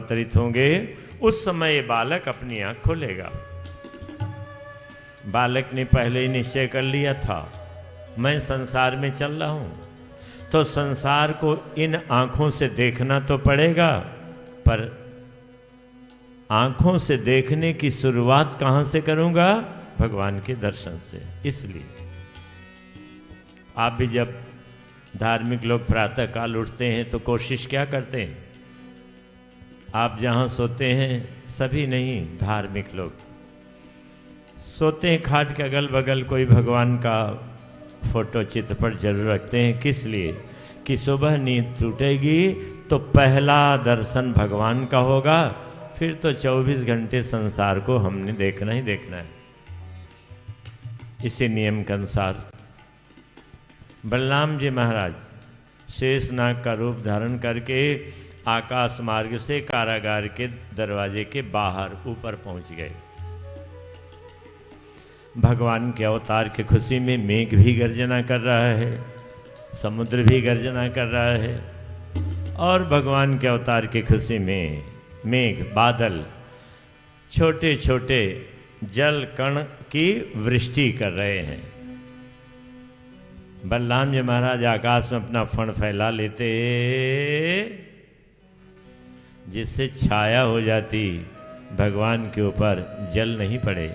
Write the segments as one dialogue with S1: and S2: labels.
S1: अवतरित होंगे, उस समय ये बालक अपनी आंख खोलेगा। बालक ने पहले ही निश्चय कर लिया था, मैं संसार में चल रहा हूं, तो संसार को इन आंखों से देखना तो पड़ेगा, पर आंखों से देखने की शुरुआत कहां से करूंगा? भगवान के दर्शन से। इसलिए आप भी जब धार्मिक लोग प्रातः काल उठते हैं तो कोशिश क्या करते हैं? आप जहां सोते हैं, सभी नहीं, धार्मिक लोग सोते हैं, खाट के अगल बगल कोई भगवान का फोटो चित्रपट जरूर रखते हैं। किस लिए? कि सुबह नींद टूटेगी तो पहला दर्शन भगवान का होगा, फिर तो 24 घंटे संसार को हमने देखना ही देखना है। इसी नियम के अनुसार बलराम जी महाराज शेषनाग का रूप धारण करके आकाश मार्ग से कारागार के दरवाजे के बाहर ऊपर पहुंच गए। भगवान के अवतार की खुशी में मेघ भी गर्जना कर रहा है, समुद्र भी गर्जना कर रहा है, और भगवान के अवतार की खुशी में मेघ, बादल, छोटे छोटे जल कण की वृष्टि कर रहे हैं। बलराम जी महाराज आकाश में अपना फण फैला लेते, जिससे छाया हो जाती, भगवान के ऊपर जल नहीं पड़े।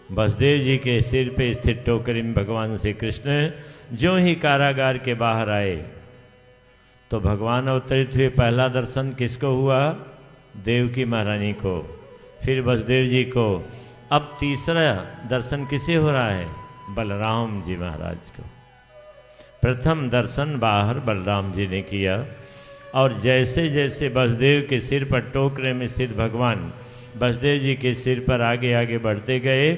S1: वसुदेव जी के सिर पे स्थित टोकरी में भगवान श्री कृष्ण जो ही कारागार के बाहर आए तो भगवान अवतरित हुए। पहला दर्शन किसको हुआ? देवकी महारानी को, फिर वसुदेव जी को। अब तीसरा दर्शन किसे हो रहा है? बलराम जी महाराज को। प्रथम दर्शन बाहर बलराम जी ने किया, और जैसे जैसे वसुदेव के सिर पर टोकरे में स्थित भगवान वसुदेव जी के सिर पर आगे आगे बढ़ते गए,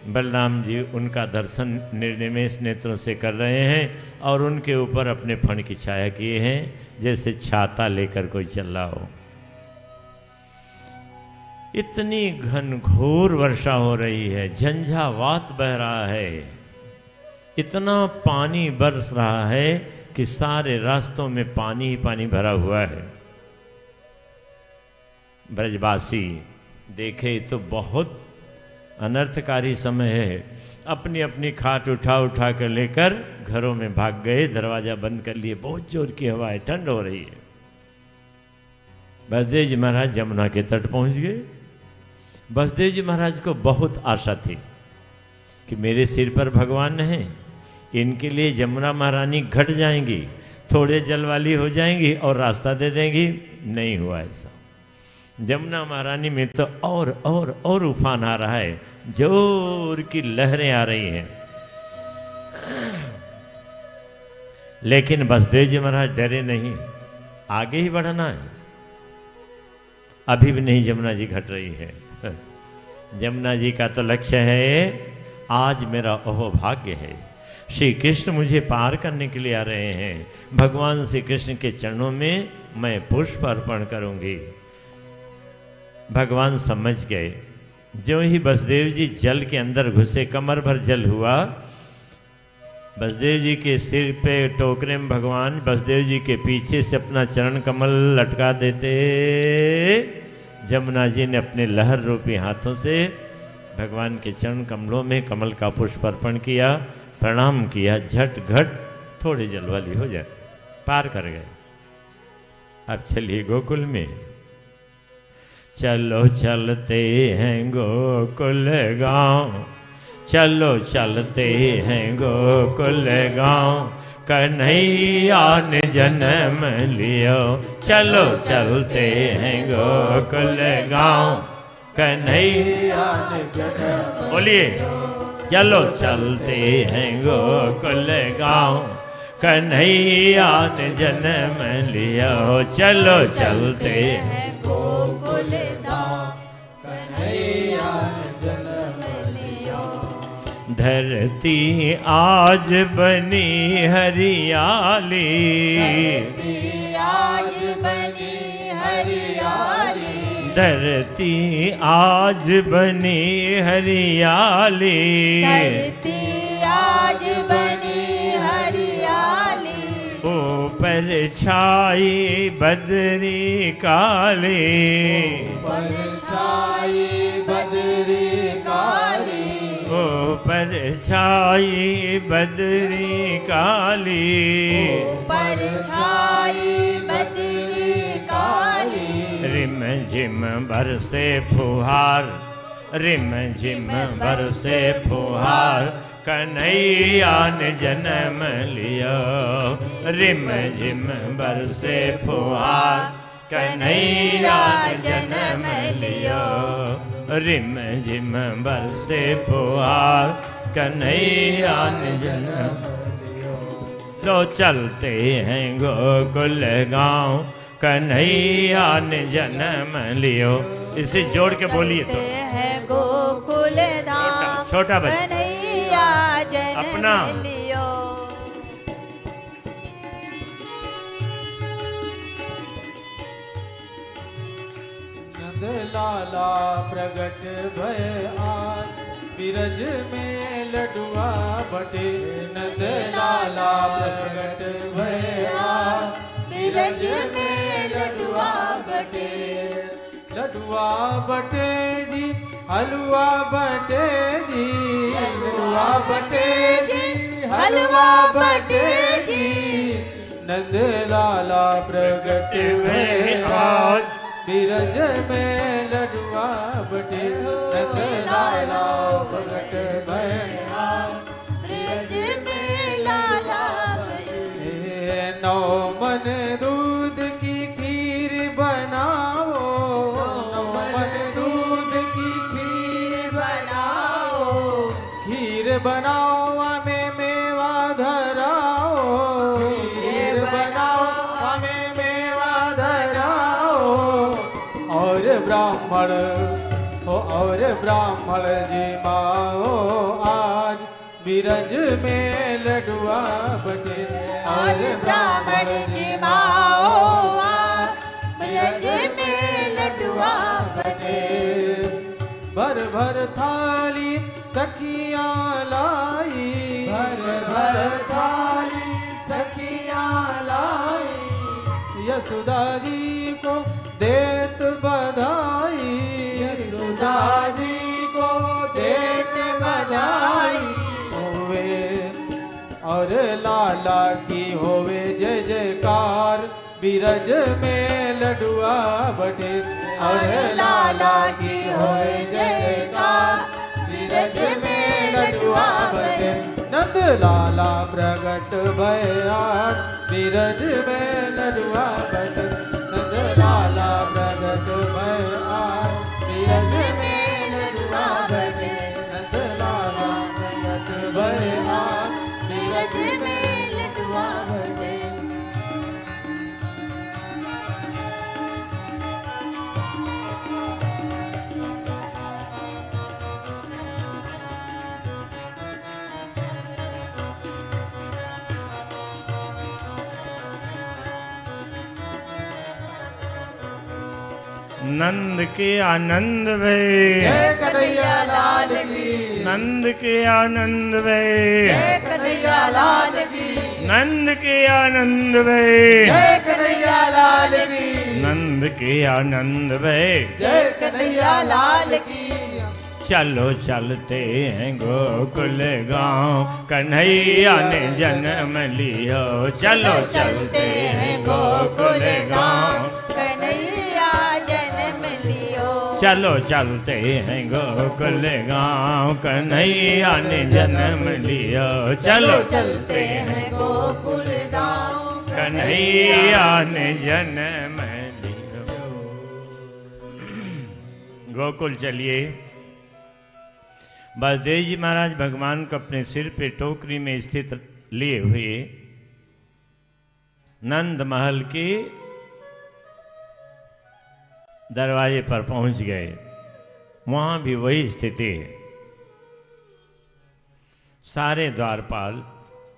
S1: बलराम जी उनका दर्शन निर्निमेष नेत्रों से कर रहे हैं और उनके ऊपर अपने फण की छाया किए हैं, जैसे छाता लेकर कोई चल रहा हो। इतनी घनघोर वर्षा हो रही है, झंझावात बह रहा है, इतना पानी बरस रहा है कि सारे रास्तों में पानी ही पानी भरा हुआ है। ब्रजवासी देखे तो बहुत अनर्थकारी समय है, अपनी अपनी खाट उठा उठा कर लेकर घरों में भाग गए, दरवाजा बंद कर लिए। बहुत जोर की हवा है, ठंड हो रही है। वसुदेव जी महाराज यमुना के तट पहुंच गए। वसुदेव जी महाराज को बहुत आशा थी कि मेरे सिर पर भगवान हैं, इनके लिए यमुना महारानी घट जाएंगी, थोड़े जल वाली हो जाएंगी और रास्ता दे देंगी। नहीं हुआ ऐसा। यमुना महारानी में तो और उफान आ रहा है, जोर की लहरें आ रही हैं। लेकिन वसुदेव जी महाराज डरे नहीं, आगे ही बढ़ना है। अभी भी नहीं यमुना जी घट रही है। यमुना जी का तो लक्ष्य है, आज मेरा अहोभाग्य है, श्री कृष्ण मुझे पार करने के लिए आ रहे हैं, भगवान श्री कृष्ण के चरणों में मैं पुष्प अर्पण करूंगी। भगवान समझ गए। जो ही वसुदेव जी जल के अंदर घुसे, कमर भर जल हुआ, वसुदेव जी के सिर पे टोकरे में भगवान वसुदेव जी के पीछे से अपना चरण कमल लटका देते। यमुना जी ने अपने लहर रूपी हाथों से भगवान के चरण कमलों में कमल का पुष्प अर्पण किया, प्रणाम किया, झट घट थोड़े जल वाली हो जाती, पार कर गए। अब चलिए गोकुल में, चलो चलते हैं गोकुल गांव, चलो चलते हैं गोकुल गांव, कन्हैया ने जन्म लियो, चलो चलते हैं गोकुल गांव, कन्हैया ने जन्म। बोलिए, चलो चलते हैं गोकुल गांव, कन्हैया ने जन्म लिया, चलो चलते हैं गोकुल गांव, कन्हैया ने जन्म लिया। धरती आज बनी हरियाली, धरती आज बनी हरियाली, धरती आज बनी हरियाली, धरती आज बनी हरियाली। ऊपर छाई बदरी काली,
S2: ऊपर छाई बदरी काली,
S1: ऊपर छाई बदरी काली,
S2: ऊपर छाई बदरी काली,
S1: रिम झिम बरसे फुहार, रिम झिम बरसे फुहार, कन्हैया ने जन्म लिया, रिम झिम बरसे फुहार, कन्हैया ने जन्म लिया, रिम झिम बरसे फुहार, कन्हैया ने जन्म लिया। लो चलते हैं गोकुल गाँव, कन्हैया ने जन्म लियो। इसे जोड़ के बोलिए तो
S2: है गोकुल धाम,
S1: छोटा बच्चा
S2: कन्हैया जन्म
S1: अपना
S2: लियो।
S3: नंद लाला प्रगट भय आज, बिरज में लडुआ बटे। नंद लाला प्रगट भय आज,
S2: बिरज में लडुआ बटे।
S3: लडुआ बटे जी, हलवा बटे जी, हलवा बटे जी, हलवा बटे जी। नंद लाला प्रगट भय आज, बिरज में लडुआ बटे। नंद लाला प्रगट भय आज,
S2: ब्रज में लाला बटे।
S3: नौ मन दूध की खीर बनाओ, नौ मन दूध की खीर
S2: बनाओ,
S3: खीर बनाओ, हमें मेवा धराओ, खीर बनाओ, हमें मेवा धराओ। और ब्राह्मण हो, और ब्राह्मण जी माओ आज, बिरज में लडुआ बटे।
S2: और ब्राह्मण जी माओ ब्रज में लडुआ बटे।
S3: भर भर थाली सखियां लाई, भर भर थाली सखियां लाई। यशोदा जी को देत बधाई, यशोदा जी को देत बधाई। होवे और लाला की होवे जय जयकार, बिरज में लडुआ बटे।
S2: और लाला की होए जयकार, बिरज में लडुआ बटे।
S3: नंद लाला प्रगट भय आज, बिरज में लडुआ बटे। नंद लाला प्रगट भय आज, बिरज में लडुआ बटे। नंद लाला प्रगट भय आज,
S2: बिरज में लडुआ बटे।
S1: नंद के आनंद वे,
S2: जय कन्हैया लाल की,
S1: नंद के आनंद वे,
S2: जय कन्हैया लाल की,
S1: नंद के आनंद वे,
S2: जय कन्हैया लाल की,
S1: नंद के आनंद वे।
S2: जय कन्हैया लाल की।
S1: चलो चलते हैं गोकुल गाँव, कन्हैया ने जन्म लियो। चलो चलते हैं गोकुल गाँव,
S2: कन्हैया जन्म लियो।
S1: चलो चलते हैं गोकुल गाँव, कन्हैया ने जन्म लियो। चलो
S2: चलते हैं गोकुल गाँव,
S1: कन्हैया ने जन्म लियो। गोकुल चलिए। बलदेव जी महाराज भगवान को अपने सिर पे टोकरी में स्थित लिए हुए नंद महल के दरवाजे पर पहुंच गए। वहां भी वही स्थिति है। सारे द्वारपाल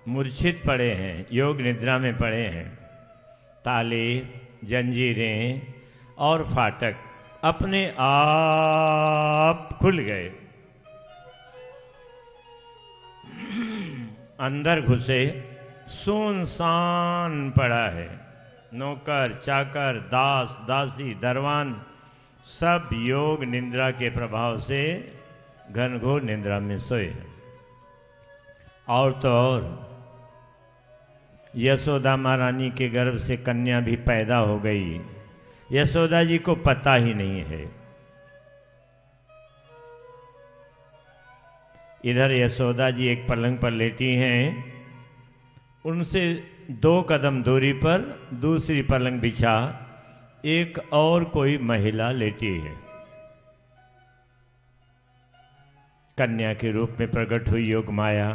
S1: मूर्छित पड़े हैं, योग निद्रा में पड़े हैं। ताले, जंजीरें और फाटक अपने आप खुल गए। अंदर घुसे सुनसान पड़ा है। नौकर, चाकर, दास, दासी, दरवान सब योग निद्रा के प्रभाव से घनघोर निद्रा में सोए हैं। और तो और यशोदा महारानी के गर्भ से कन्या भी पैदा हो गई। यशोदा जी को पता ही नहीं है। इधर यशोदा जी एक पलंग पर लेटी हैं, उनसे 2 कदम दूरी पर दूसरी पलंग बिछा एक और कोई महिला लेटी है। कन्या के रूप में प्रकट हुई योग माया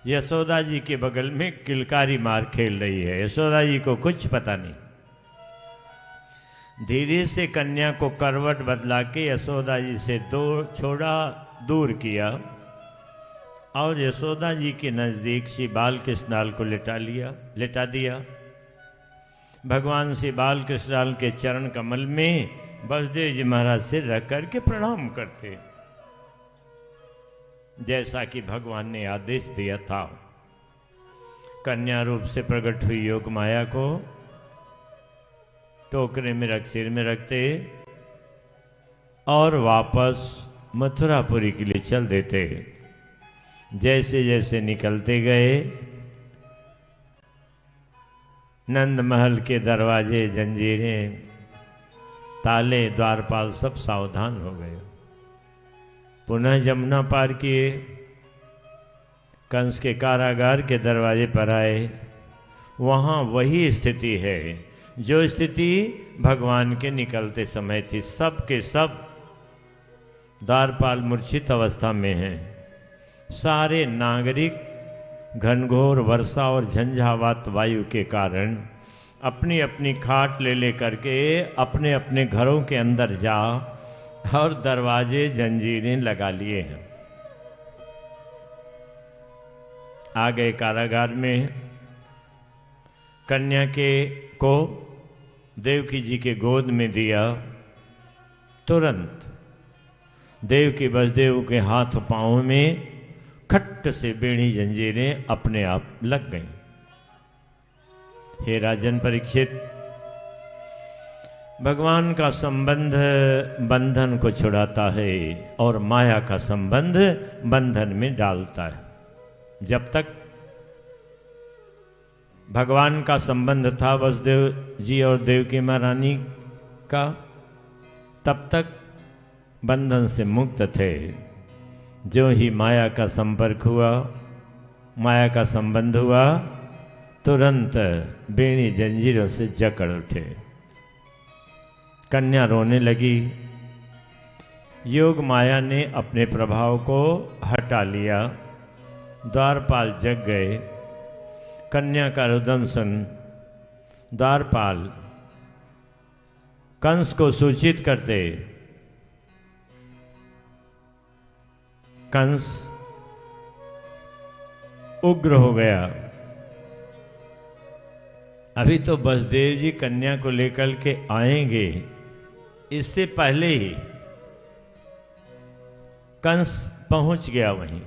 S1: यशोदा जी के बगल में किलकारी मार खेल रही है। यशोदा जी को कुछ पता नहीं। धीरे से कन्या को करवट बदला के यशोदा जी से दूर किया और यशोदा जी के नज़दीक श्री बाल कृष्णाल को लेटा दिया। भगवान श्री बाल कृष्णाल के चरण कमल में बलदेव जी महाराज से रख करके प्रणाम करते, जैसा कि भगवान ने आदेश दिया था। कन्या रूप से प्रकट हुई योग माया को टोकरे में सिर में रखते और वापस मथुरापुरी के लिए चल देते। जैसे जैसे निकलते गए नंद महल के दरवाजे, जंजीरें, ताले, द्वारपाल सब सावधान हो गए। पुनः जमुना पार किए, कंस के कारागार के दरवाजे पर आए। वहाँ वही स्थिति है जो स्थिति भगवान के निकलते समय थी। सब के सब द्वारपाल मूर्छित अवस्था में हैं। सारे नागरिक घनघोर वर्षा और झंझावात वायु के कारण अपनी अपनी खाट ले करके अपने अपने घरों के अंदर जा और दरवाजे जंजीरें लगा लिए हैं। आ गए कारागार में। कन्या को देवकी जी के गोद में दिया। तुरंत देवकी वसुदेव के हाथ पांव में खट्ट से बेड़ी जंजीरें अपने आप लग गईं। हे राजन परीक्षित, भगवान का संबंध बंधन को छुड़ाता है और माया का संबंध बंधन में डालता है। जब तक भगवान का संबंध था वसुदेव जी और देवकी महारानी का, तब तक बंधन से मुक्त थे। जो ही माया का संपर्क हुआ, माया का संबंध हुआ, तुरंत बेड़ी जंजीरों से जकड़ उठे। कन्या रोने लगी। योग माया ने अपने प्रभाव को हटा लिया। द्वारपाल जग गए। कन्या का रुदन सुन द्वारपाल कंस को सूचित करते। कंस उग्र हो गया। अभी तो वसुदेव जी कन्या को लेकर के आएंगे, इससे पहले ही कंस पहुंच गया वहीं।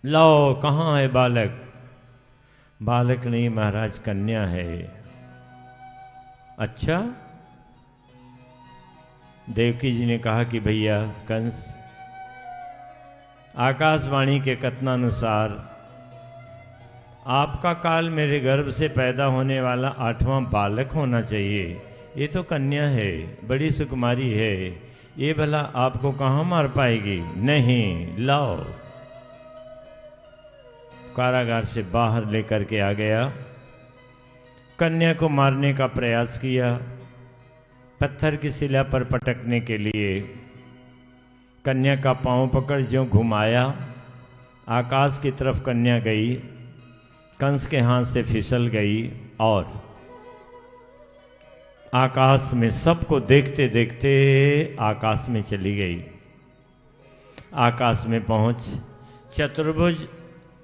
S1: लो, कहाँ है बालक? बालक नहीं महाराज, कन्या है। अच्छा। देवकी जी ने कहा कि भैया कंस, आकाशवाणी के कथनानुसार आपका काल मेरे गर्भ से पैदा होने वाला 8वां बालक होना चाहिए। ये तो कन्या है, बड़ी सुकुमारी है, ये भला आपको कहाँ मार पाएगी? नहीं, लाओ। कारागार से बाहर लेकर के आ गया। कन्या को मारने का प्रयास किया। पत्थर की शिला पर पटकने के लिए कन्या का पांव पकड़ ज्यों घुमाया, आकाश की तरफ कन्या गई, कंस के हाथ से फिसल गई और आकाश में सबको देखते देखते आकाश में चली गई। आकाश में पहुंच चतुर्भुज,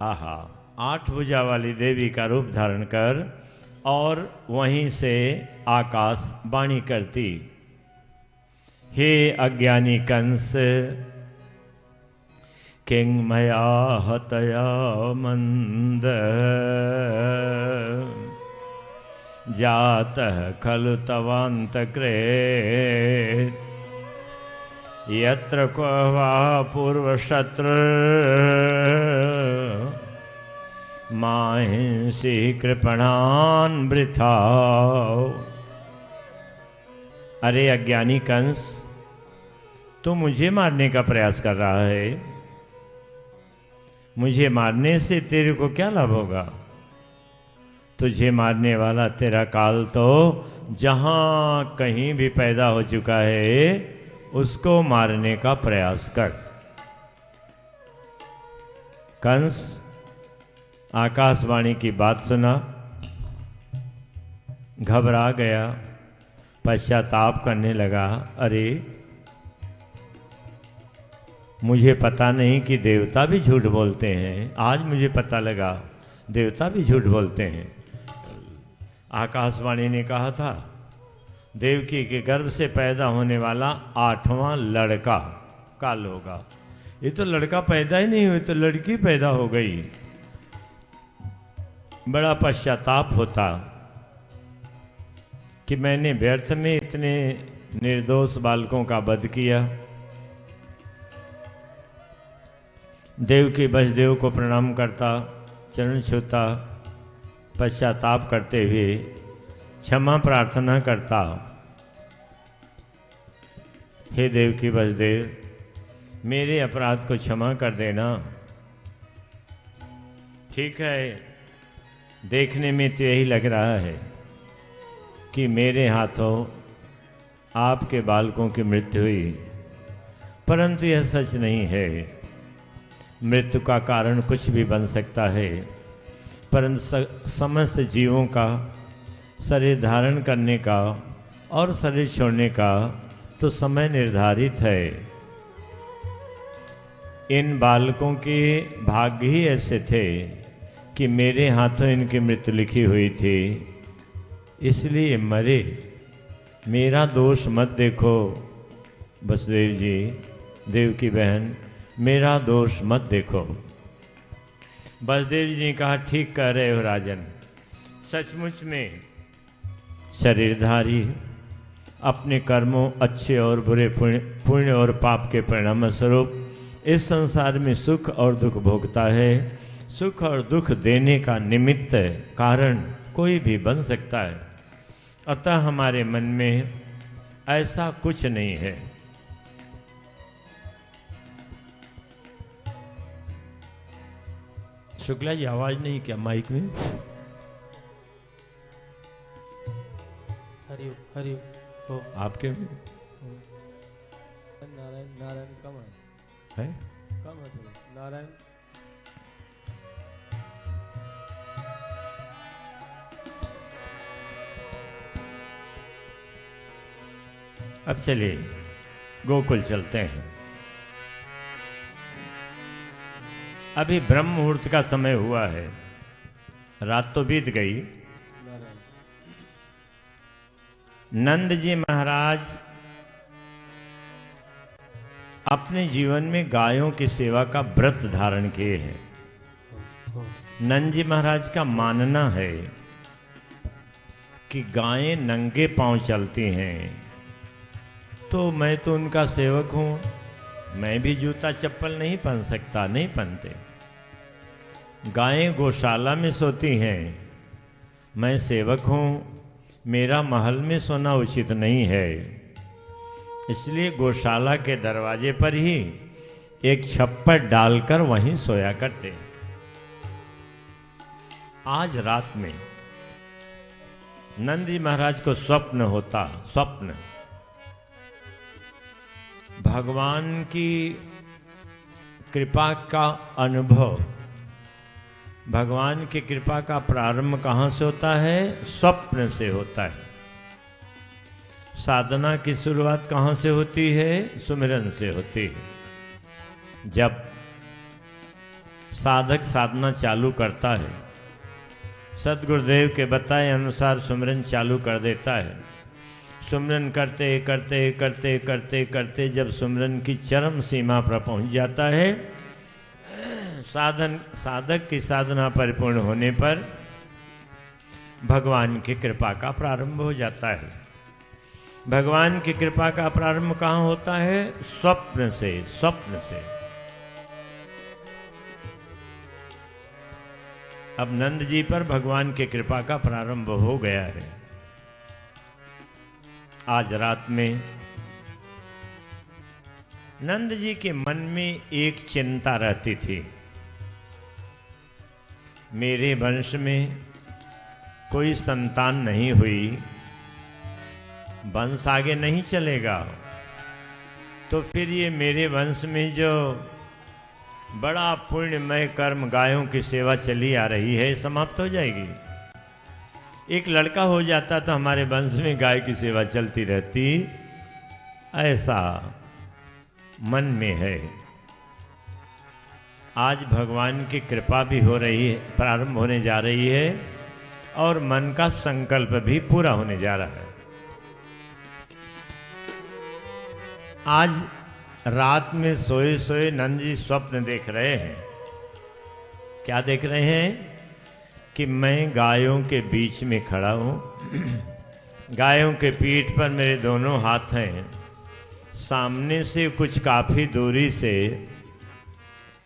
S1: आहा, 8 भुजा वाली देवी का रूप धारण कर और वहीं से आकाश वाणी करती, हे अज्ञानी कंस, किं मया हतया मंद जातः खलु तवान्तक्रे यत्र क्व वा पूर्वशत्रु माहिंसी कृपणान् वृथा। अरे अज्ञानी कंस, तू मुझे मारने का प्रयास कर रहा है। मुझे मारने से तेरे को क्या लाभ होगा? तुझे मारने वाला तेरा काल तो जहां कहीं भी पैदा हो चुका है, उसको मारने का प्रयास कर। कंस आकाशवाणी की बात सुना, घबरा गया, पश्चाताप करने लगा। अरे मुझे पता नहीं कि देवता भी झूठ बोलते हैं। आज मुझे पता लगा देवता भी झूठ बोलते हैं। आकाशवाणी ने कहा था देवकी के गर्भ से पैदा होने वाला 8वां लड़का काल होगा। ये तो लड़का पैदा ही नहीं हुए, तो लड़की पैदा हो गई। बड़ा पश्चाताप होता कि मैंने व्यर्थ में इतने निर्दोष बालकों का वध किया। देवकी वसुदेव को प्रणाम करता, चरण छूता, पश्चाताप करते हुए क्षमा प्रार्थना करता। हे देवकी वसुदेव, मेरे अपराध को क्षमा कर देना। ठीक है, देखने में तो यही लग रहा है कि मेरे हाथों आपके बालकों की मृत्यु हुई, परंतु यह सच नहीं है। मृत्यु का कारण कुछ भी बन सकता है, परंतु समस्त जीवों का शरीर धारण करने का और शरीर छोड़ने का तो समय निर्धारित है। इन बालकों के भाग्य ही ऐसे थे कि मेरे हाथों इनकी मृत्यु लिखी हुई थी, इसलिए मरे। मेरा दोष मत देखो वसुदेव जी, देवकी बहन, मेरा दोष मत देखो। वसुदेव जी ने कहा ठीक कह रहे हो राजन, सचमुच में शरीरधारी अपने कर्मों अच्छे और बुरे, पुण्य और पाप के परिणाम स्वरूप इस संसार में सुख और दुख भोगता है। सुख और दुख देने का निमित्त कारण कोई भी बन सकता है, अतः हमारे मन में ऐसा कुछ नहीं है। शुक्ला जी आवाज नहीं क्या माइक में?
S3: हरि हरि हो
S1: आपके में
S3: नारायण नारायण कम
S1: है?
S3: कम है थोड़ा नारायण।
S1: अब चलिए गोकुल चलते हैं। अभी ब्रह्म मुहूर्त का समय हुआ है, रात तो बीत गई। नंद जी महाराज अपने जीवन में गायों की सेवा का व्रत धारण किए हैं। नंद जी महाराज का मानना है कि गायें नंगे पांव चलती हैं, तो मैं तो उनका सेवक हूं, मैं भी जूता चप्पल नहीं पहन सकता, नहीं पहनते। गायें गौशाला में सोती हैं, मैं सेवक हूं, मेरा महल में सोना उचित नहीं है, इसलिए गौशाला के दरवाजे पर ही एक छप्पर डालकर वहीं सोया करते। आज रात में नंदी महाराज को स्वप्न होता, स्वप्न भगवान की कृपा का अनुभव। भगवान की कृपा का प्रारंभ कहाँ से होता है? स्वप्न से होता है। साधना की शुरुआत कहाँ से होती है? सुमिरन से होती है। जब साधक साधना चालू करता है, सदगुरुदेव के बताए अनुसार सुमिरन चालू कर देता है। सुमिरन करते करते करते करते करते जब सुमिरन की चरम सीमा पर पहुंच जाता है, साधक की साधना परिपूर्ण होने पर भगवान की कृपा का प्रारंभ हो जाता है। भगवान की कृपा का प्रारंभ कहाँ होता है? स्वप्न से। स्वप्न से। अब नंद जी पर भगवान की कृपा का प्रारंभ हो गया है। आज रात में नंद जी के मन में एक चिंता रहती थी, मेरे वंश में कोई संतान नहीं हुई, वंश आगे नहीं चलेगा, तो फिर ये मेरे वंश में जो बड़ा पुण्यमय कर्म गायों की सेवा चली आ रही है समाप्त हो जाएगी। एक लड़का हो जाता तो हमारे वंश में गाय की सेवा चलती रहती, ऐसा मन में है। आज भगवान की कृपा भी हो रही है, प्रारंभ होने जा रही है और मन का संकल्प भी पूरा होने जा रहा है। आज रात में सोए सोए नंद जी स्वप्न देख रहे हैं। क्या देख रहे हैं? कि मैं गायों के बीच में खड़ा हूं, गायों के पीठ पर मेरे दोनों हाथ हैं, सामने से कुछ काफी दूरी से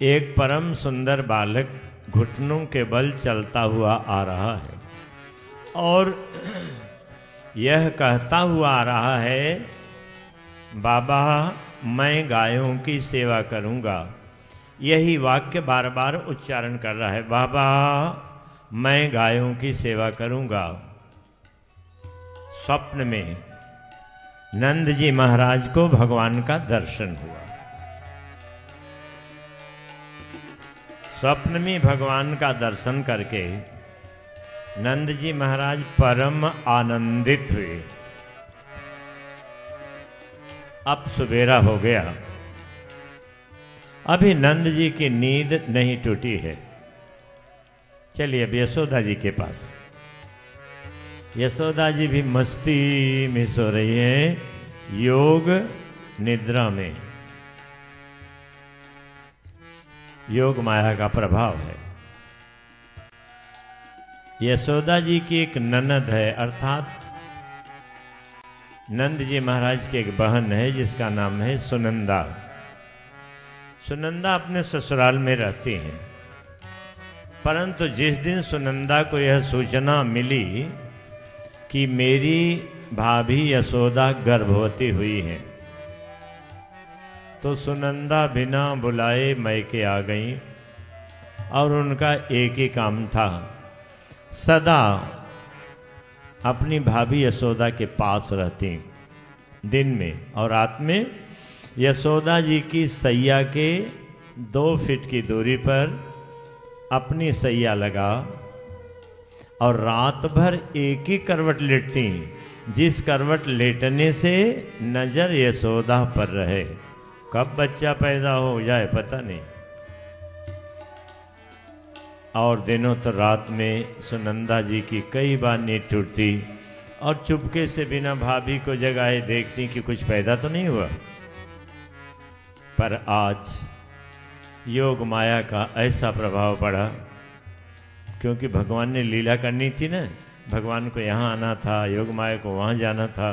S1: एक परम सुंदर बालक घुटनों के बल चलता हुआ आ रहा है और यह कहता हुआ आ रहा है, बाबा मैं गायों की सेवा करूंगा। यही वाक्य बार बार उच्चारण कर रहा है, बाबा मैं गायों की सेवा करूंगा। स्वप्न में नंद जी महाराज को भगवान का दर्शन हुआ। स्वप्न में भगवान का दर्शन करके नंद जी महाराज परम आनंदित हुए। अब सवेरा हो गया, अभी नंद जी की नींद नहीं टूटी है। चलिए अब यशोदा जी के पास। यशोदा जी भी मस्ती में सो रही हैं, योग निद्रा में। योग माया का प्रभाव है। यशोदा जी की एक ननद है, अर्थात नंद जी महाराज की एक बहन है जिसका नाम है सुनंदा। सुनंदा अपने ससुराल में रहती हैं, परंतु जिस दिन सुनंदा को यह सूचना मिली कि मेरी भाभी यशोदा गर्भवती हुई हैं, तो सुनंदा बिना बुलाए मैके आ गई और उनका एक ही काम था, सदा अपनी भाभी यशोदा के पास रहती, दिन में और रात में यशोदा जी की सैया के 2 फीट की दूरी पर अपनी सैया लगा और रात भर एक ही करवट लेटती, जिस करवट लेटने से नजर यशोदा पर रहे। कब बच्चा पैदा हो जाए पता नहीं। और दिनों तो रात में सुनंदा जी की कई बार नींद टूटती और चुपके से बिना भाभी को जगाए देखती कि कुछ पैदा तो नहीं हुआ। पर आज योग माया का ऐसा प्रभाव पड़ा, क्योंकि भगवान ने लीला करनी थी ना, भगवान को यहाँ आना था, योग माया को वहाँ जाना था।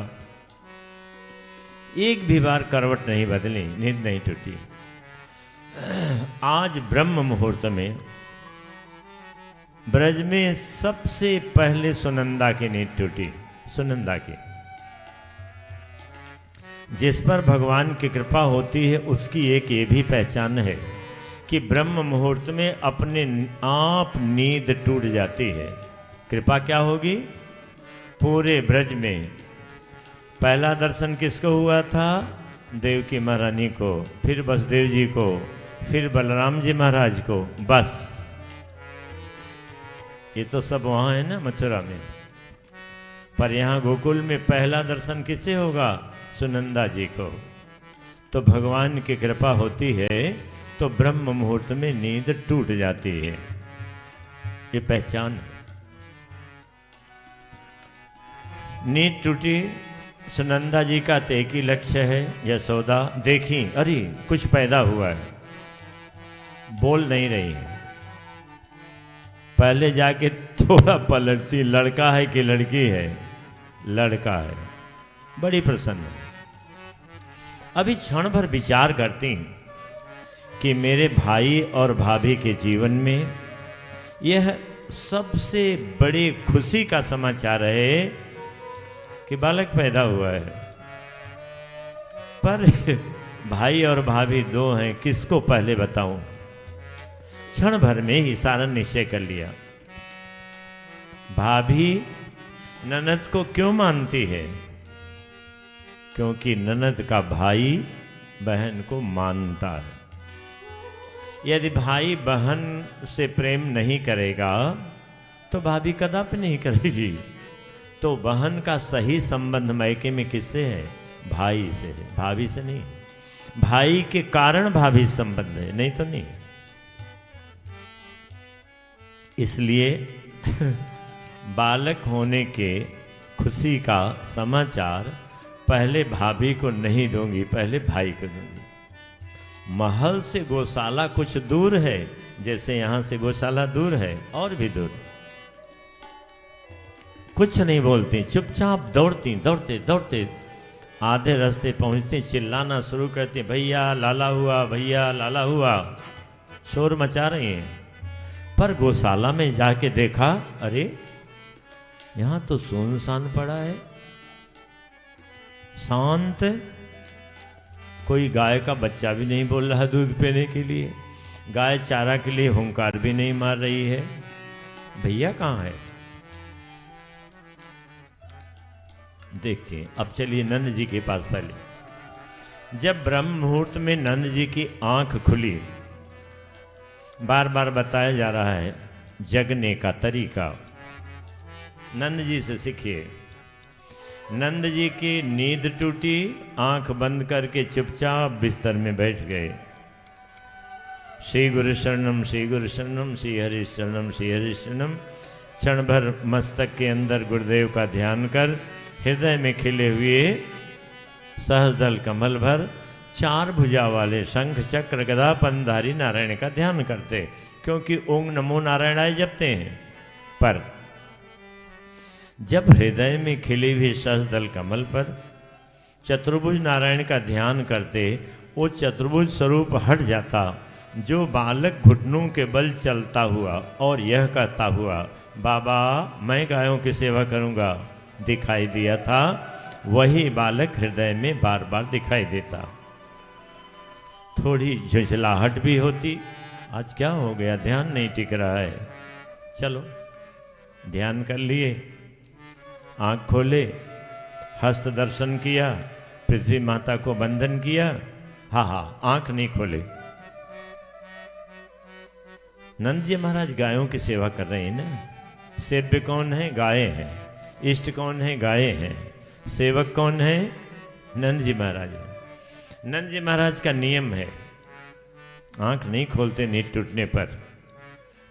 S1: एक भी बार करवट नहीं बदली, नींद नहीं टूटी। आज ब्रह्म मुहूर्त में ब्रज में सबसे पहले सुनंदा की नींद टूटी। सुनंदा की, जिस पर भगवान की कृपा होती है उसकी एक ये भी पहचान है कि ब्रह्म मुहूर्त में अपने आप नींद टूट जाती है। कृपा क्या होगी? पूरे ब्रज में पहला दर्शन किसको हुआ था? देवकी महारानी को, फिर वसुदेव जी को, फिर बलराम जी महाराज को। बस ये तो सब वहां है ना मथुरा में, पर यहां गोकुल में पहला दर्शन किसे होगा? सुनंदा जी को। तो भगवान की कृपा होती है तो ब्रह्म मुहूर्त में नींद टूट जाती है। ये पहचान है। नींद टूटी, सुनंदा जी का तो एक ही लक्ष्य है, यशोदा देखी अरे कुछ पैदा हुआ है। बोल नहीं रही है। पहले जाके थोड़ा पलटती, लड़का है कि लड़की है? लड़का है। बड़ी प्रसन्न है। अभी क्षण भर विचार करती कि मेरे भाई और भाभी के जीवन में यह सबसे बड़ी खुशी का समाचार है कि बालक पैदा हुआ है। पर भाई और भाभी दो हैं, किसको पहले बताऊं? क्षण भर में ही सारा निश्चय कर लिया। भाभी ननद को क्यों मानती है? क्योंकि ननद का भाई बहन को मानता है। यदि भाई बहन से प्रेम नहीं करेगा तो भाभी कदापि नहीं करेगी। तो बहन का सही संबंध मायके में किससे है? भाई से है, भाभी से नहीं। भाई के कारण भाभी संबंध है, नहीं तो नहीं। इसलिए बालक होने के खुशी का समाचार पहले भाभी को नहीं दूंगी, पहले भाई को दूंगी। महल से गौशाला कुछ दूर है, जैसे यहां से गौशाला दूर है, और भी दूर। कुछ नहीं बोलती, चुपचाप दौड़ती, दौड़ते दौड़ते आधे रास्ते पहुंचती, चिल्लाना शुरू करती, भैया लाला हुआ, भैया लाला हुआ, शोर मचा रही हैं। पर गौशाला में जाके देखा, अरे यहां तो सुनसान पड़ा है, शांत। कोई गाय का बच्चा भी नहीं बोल रहा दूध पीने के लिए, गाय चारा के लिए हुंकार भी नहीं मार रही है। भैया कहाँ है? देखते हैं। अब चलिए नंद जी के पास। पहले जब ब्रह्म मुहूर्त में नंद जी की आंख खुली, बार बार बताया जा रहा है जगने का तरीका, नंद जी से सीखिए। नंद जी की नींद टूटी, आंख बंद करके चुपचाप बिस्तर में बैठ गए। श्री गुरु शरणम, श्री गुरु शरणम, श्री हरि शरणम, श्री हरि शरणम। क्षण भर मस्तक के अंदर गुरुदेव का ध्यान कर, हृदय में खिले हुए सहस्रदल कमल भर, चार भुजा वाले शंख चक्र गदा पंधारी नारायण का ध्यान करते, क्योंकि ओम नमो नारायणाय जपते हैं। पर जब हृदय में खिले हुए सहस्रदल कमल पर चतुर्भुज नारायण का ध्यान करते, वो चतुर्भुज स्वरूप हट जाता। जो बालक घुटनों के बल चलता हुआ और यह कहता हुआ, बाबा मैं गायों की सेवा करूंगा, दिखाई दिया था, वही बालक हृदय में बार बार दिखाई देता। थोड़ी झुंझलाहट भी होती, आज क्या हो गया, ध्यान नहीं टिक रहा है। चलो ध्यान कर लिए, आंख खोले, हस्त दर्शन किया, पृथ्वी माता को वंदन किया। हाँ, आंख नहीं खोले। नंद जी महाराज गायों की सेवा कर रहे हैं ना। सेव्य कौन है? गाय हैं। इष्ट कौन है? गाय हैं। सेवक कौन है? नंद जी महाराज। नंद जी महाराज का नियम है, आंख नहीं खोलते नींद टूटने पर।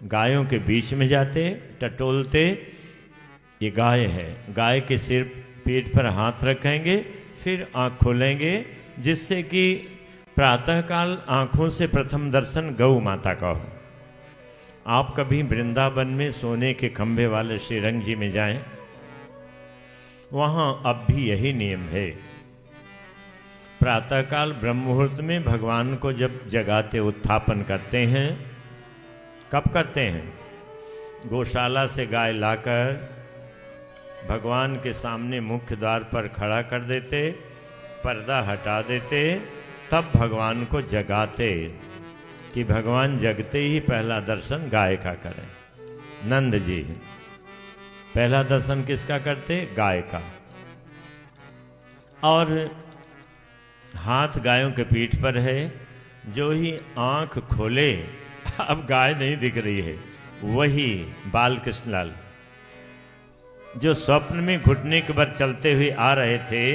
S1: गायों के बीच में जाते, टटोलते, ये गाय है, गाय के सिर पीठ पर हाथ रखेंगे, फिर आंख खोलेंगे, जिससे कि प्रातःकाल आंखों से प्रथम दर्शन गौ माता का हो। आप कभी वृंदावन में सोने के खंभे वाले श्रीरंग जी में जाएं, वहां अब भी यही नियम है। प्रातःकाल ब्रह्म मुहूर्त में भगवान को जब जगाते उत्थापन करते हैं, कब करते हैं? गौशाला से गाय लाकर भगवान के सामने मुख्य द्वार पर खड़ा कर देते, पर्दा हटा देते, तब भगवान को जगाते कि भगवान जगते ही पहला दर्शन गाय का करें। नंद जी पहला दर्शन किसका करते? गाय का। और हाथ गायों के पीठ पर है, जो ही आंख खोले, अब गाय नहीं दिख रही है, वही बाल कृष्णलाल जो स्वप्न में घुटने के बल चलते हुए आ रहे थे,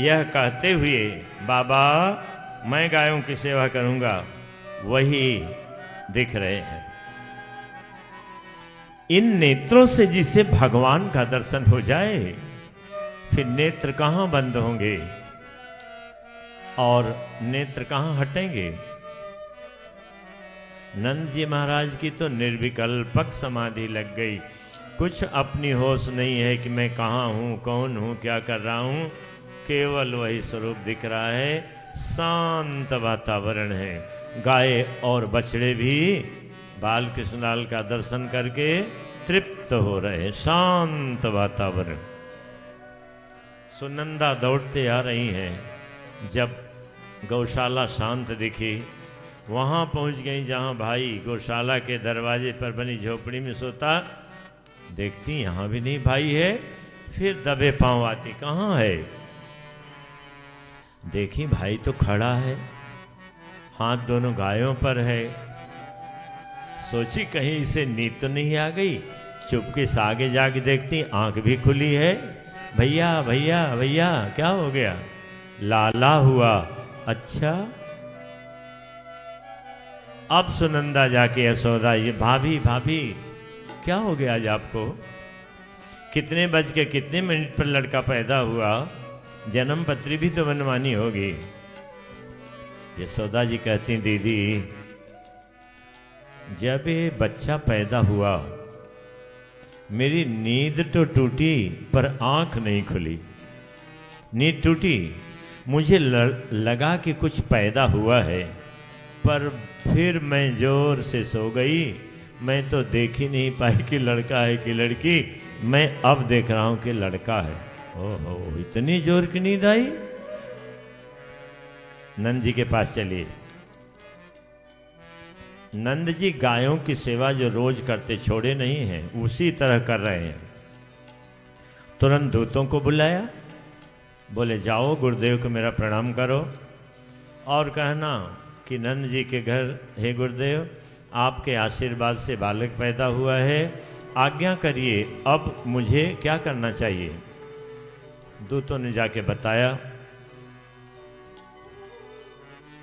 S1: यह कहते हुए बाबा मैं गायों की सेवा करूंगा, वही दिख रहे हैं। इन नेत्रों से जिसे भगवान का दर्शन हो जाए, फिर नेत्र कहां बंद होंगे और नेत्र कहां हटेंगे? नंद जी महाराज की तो निर्विकल्पक समाधि लग गई। कुछ अपनी होश नहीं है कि मैं कहाँ हूँ, कौन हूँ, क्या कर रहा हूँ। केवल वही स्वरूप दिख रहा है, शांत वातावरण है। गाय और बछड़े भी बाल कृष्णलाल का दर्शन करके तृप्त हो रहे हैं, शांत वातावरण। सुनंदा दौड़ते आ रही हैं। जब गौशाला शांत दिखी, वहां पहुंच गई जहां भाई गौशाला के दरवाजे पर बनी झोपड़ी में सोता। देखती यहां भी नहीं भाई है। फिर दबे पांव आती, कहाँ है? देखी भाई तो खड़ा है, हाथ दोनों गायों पर है। सोची कहीं इसे नींद तो नहीं आ गई। चुपके से आगे जाके देखती, आंख भी खुली है। भैया भैया भैया, क्या हो गया? लाला हुआ। अच्छा। अब सुनंदा जाके यशोदा, ये भाभी भाभी क्या हो गया आज आपको? कितने बज के कितने मिनट पर लड़का पैदा हुआ? जन्म पत्री भी तो बनवानी होगी। यशोदा जी कहती, दीदी जब ये बच्चा पैदा हुआ मेरी नींद तो टूटी पर आंख नहीं खुली। नींद टूटी, मुझे लगा कि कुछ पैदा हुआ है, पर फिर मैं जोर से सो गई। मैं तो देख ही नहीं पाई कि लड़का है कि लड़की। मैं अब देख रहा हूं कि लड़का है। ओहो, इतनी जोर की नींद आई। नंद जी के पास चलिए। नंद जी गायों की सेवा जो रोज करते छोड़े नहीं हैं, उसी तरह कर रहे हैं। तुरंत दूतों को बुलाया, बोले जाओ गुरुदेव को मेरा प्रणाम करो और कहना कि नंद जी के घर, हे गुरुदेव आपके आशीर्वाद से बालक पैदा हुआ है, आज्ञा करिए अब मुझे क्या करना चाहिए। दूतों ने जाके बताया।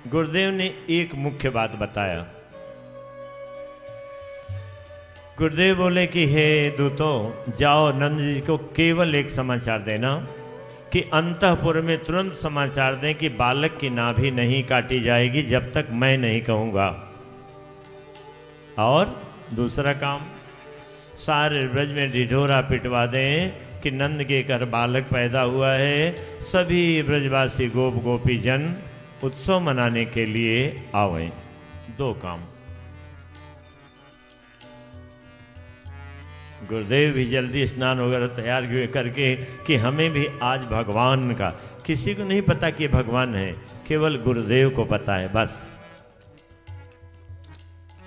S1: गुरुदेव ने एक मुख्य बात बताया। गुरुदेव बोले कि हे दूतों, जाओ नंद जी को केवल एक समाचार देना कि अंतःपुर में तुरंत समाचार दें कि बालक की नाभि नहीं काटी जाएगी जब तक मैं नहीं कहूंगा। और दूसरा काम, सारे ब्रज में ढिढोरा पिटवा दें कि नंद के घर बालक पैदा हुआ है। सभी ब्रजवासी गोप गोपी जन उत्सव मनाने के लिए आवे। दो काम। गुरुदेव भी जल्दी स्नान वगैरह तैयार करके कि हमें भी आज भगवान का, किसी को नहीं पता कि भगवान है, केवल गुरुदेव को पता है बस।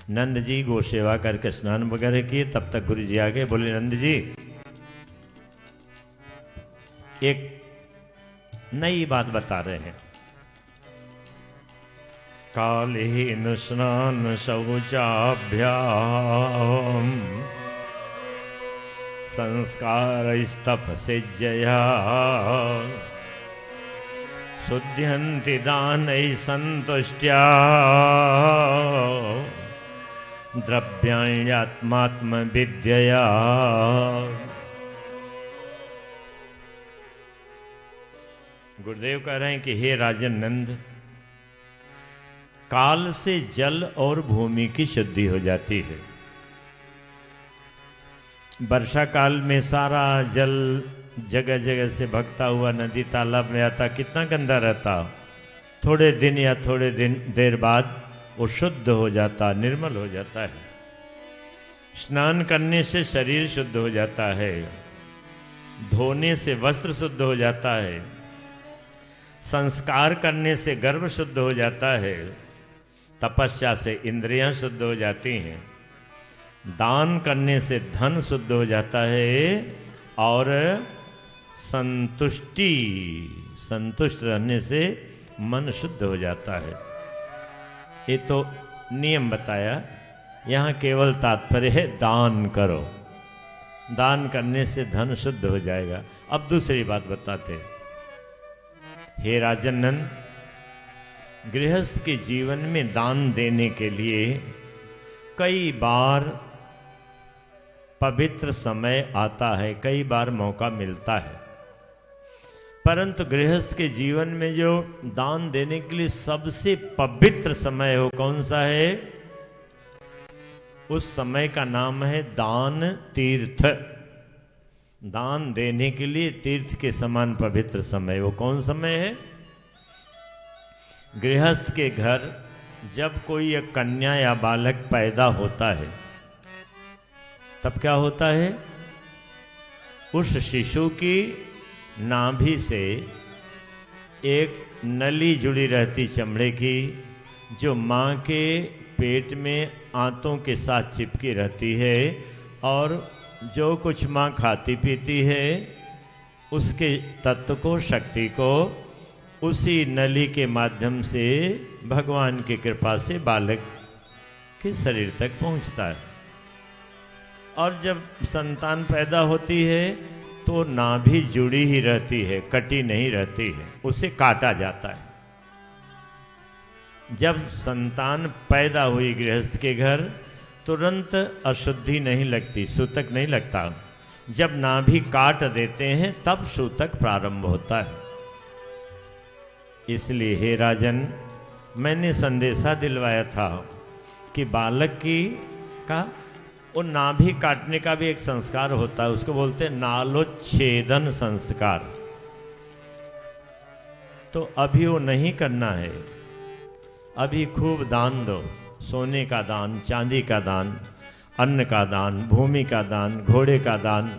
S1: नंद जी गो सेवा करके स्नान वगैरह किए। तब तक गुरु जी आ गए। बोले नंद जी एक नई बात बता रहे हैं। कालेन स्नान शौचाभ्याम संस्कारस्तपसिज्जया शुद्ध्यन्ति दानैः सन्तुष्ट्या द्रव्याण्यात्मात्मविद्यया। गुरुदेव कह रहे हैं कि हे राजन नंद, काल से जल और भूमि की शुद्धि हो जाती है। वर्षा काल में सारा जल जगह जगह से भगता हुआ नदी तालाब में आता, कितना गंदा रहता। थोड़े दिन या थोड़े दिन देर बाद वो शुद्ध हो जाता, निर्मल हो जाता है। स्नान करने से शरीर शुद्ध हो जाता है, धोने से वस्त्र शुद्ध हो जाता है, संस्कार करने से गर्भ शुद्ध हो जाता है, तपस्या से इंद्रियां शुद्ध हो जाती हैं, दान करने से धन शुद्ध हो जाता है, और संतुष्ट रहने से मन शुद्ध हो जाता है। ये तो नियम बताया। यहाँ केवल तात्पर्य है दान करो, दान करने से धन शुद्ध हो जाएगा। अब दूसरी बात बताते हैं। हे राजन नंद, गृहस्थ के जीवन में दान देने के लिए कई बार पवित्र समय आता है, कई बार मौका मिलता है, परंतु गृहस्थ के जीवन में जो दान देने के लिए सबसे पवित्र समय हो कौन सा है? उस समय का नाम है दान तीर्थ। दान देने के लिए तीर्थ के समान पवित्र समय। वो कौन समय है? गृहस्थ के घर जब कोई एक कन्या या बालक पैदा होता है तब क्या होता है? उस शिशु की नाभि से एक नली जुड़ी रहती चमड़े की, जो माँ के पेट में आंतों के साथ चिपकी रहती है, और जो कुछ माँ खाती पीती है उसके तत्व को, शक्ति को उसी नली के माध्यम से भगवान की कृपा से बालक के शरीर तक पहुँचता है। और जब संतान पैदा होती है तो नाभि जुड़ी ही रहती है, कटी नहीं रहती है, उसे काटा जाता है। जब संतान पैदा हुई गृहस्थ के घर, तुरंत अशुद्धि नहीं लगती, सूतक नहीं लगता। जब नाभि काट देते हैं तब सूतक प्रारंभ होता है। इसलिए हे राजन, मैंने संदेशा दिलवाया था कि बालक की का वो नाभि काटने का भी एक संस्कार होता है, उसको बोलते हैं नालोच्छेदन संस्कार। तो अभी वो नहीं करना है। अभी खूब दान दो, सोने का दान, चांदी का दान, अन्न का दान, भूमि का दान, घोड़े का दान,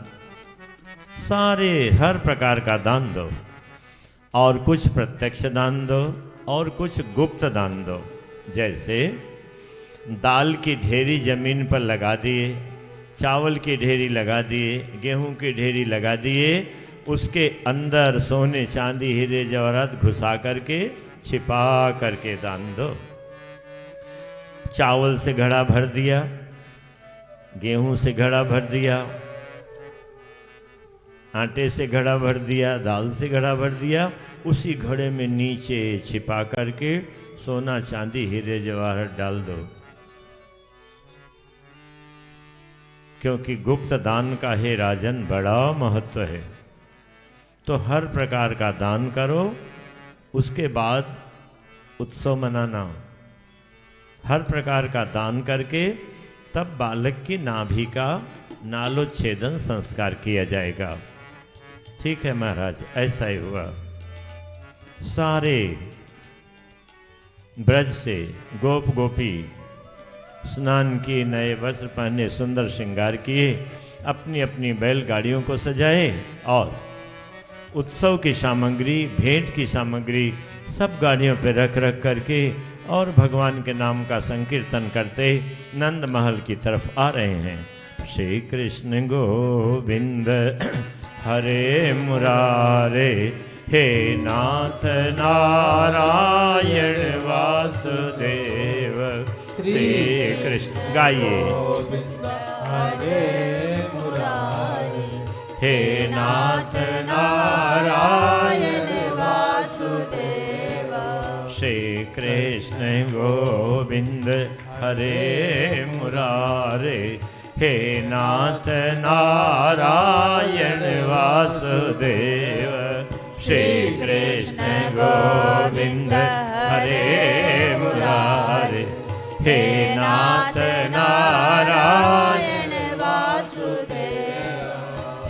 S1: सारे हर प्रकार का दान दो। और कुछ प्रत्यक्ष दान दो और कुछ गुप्त दान दो। जैसे दाल की ढेरी जमीन पर लगा दिए, चावल की ढेरी लगा दिए, गेहूं की ढेरी लगा दिए, उसके अंदर सोने चांदी हीरे जवाहरात घुसा करके छिपा करके दान दो। चावल से घड़ा भर दिया, गेहूं से घड़ा भर दिया, आटे से घड़ा भर दिया, दाल से घड़ा भर दिया, उसी घड़े में नीचे छिपा करके सोना चांदी हीरे जवाहरात डाल दो। क्योंकि गुप्त दान का हे राजन बड़ा महत्व है। तो हर प्रकार का दान करो, उसके बाद उत्सव मनाना। हर प्रकार का दान करके तब बालक की नाभि का नालोच्छेदन संस्कार किया जाएगा। ठीक है महाराज, ऐसा ही हुआ। सारे ब्रज से गोप गोपी स्नान किए, नए वस्त्र पहने, सुंदर श्रृंगार किए, अपनी अपनी बैलगाड़ियों को सजाए और उत्सव की सामग्री, भेंट की सामग्री सब गाड़ियों पर रख रख करके और भगवान के नाम का संकीर्तन करते नंद महल की तरफ आ रहे हैं। श्री कृष्ण गोविंद हरे मुरारे, हे नाथ नारायण वासुदेव। श्री कृष्ण गाइए।
S2: हरे मुरारी,
S1: हे नाथ नारायण
S2: वासुदेव।
S1: श्री कृष्ण गोविंद हरे मुरारे, हे नाथ नारायण वासुदेव। श्री कृष्ण गोविंद हरे मुरारे, हे नाथ नारायण
S2: वासुदेव।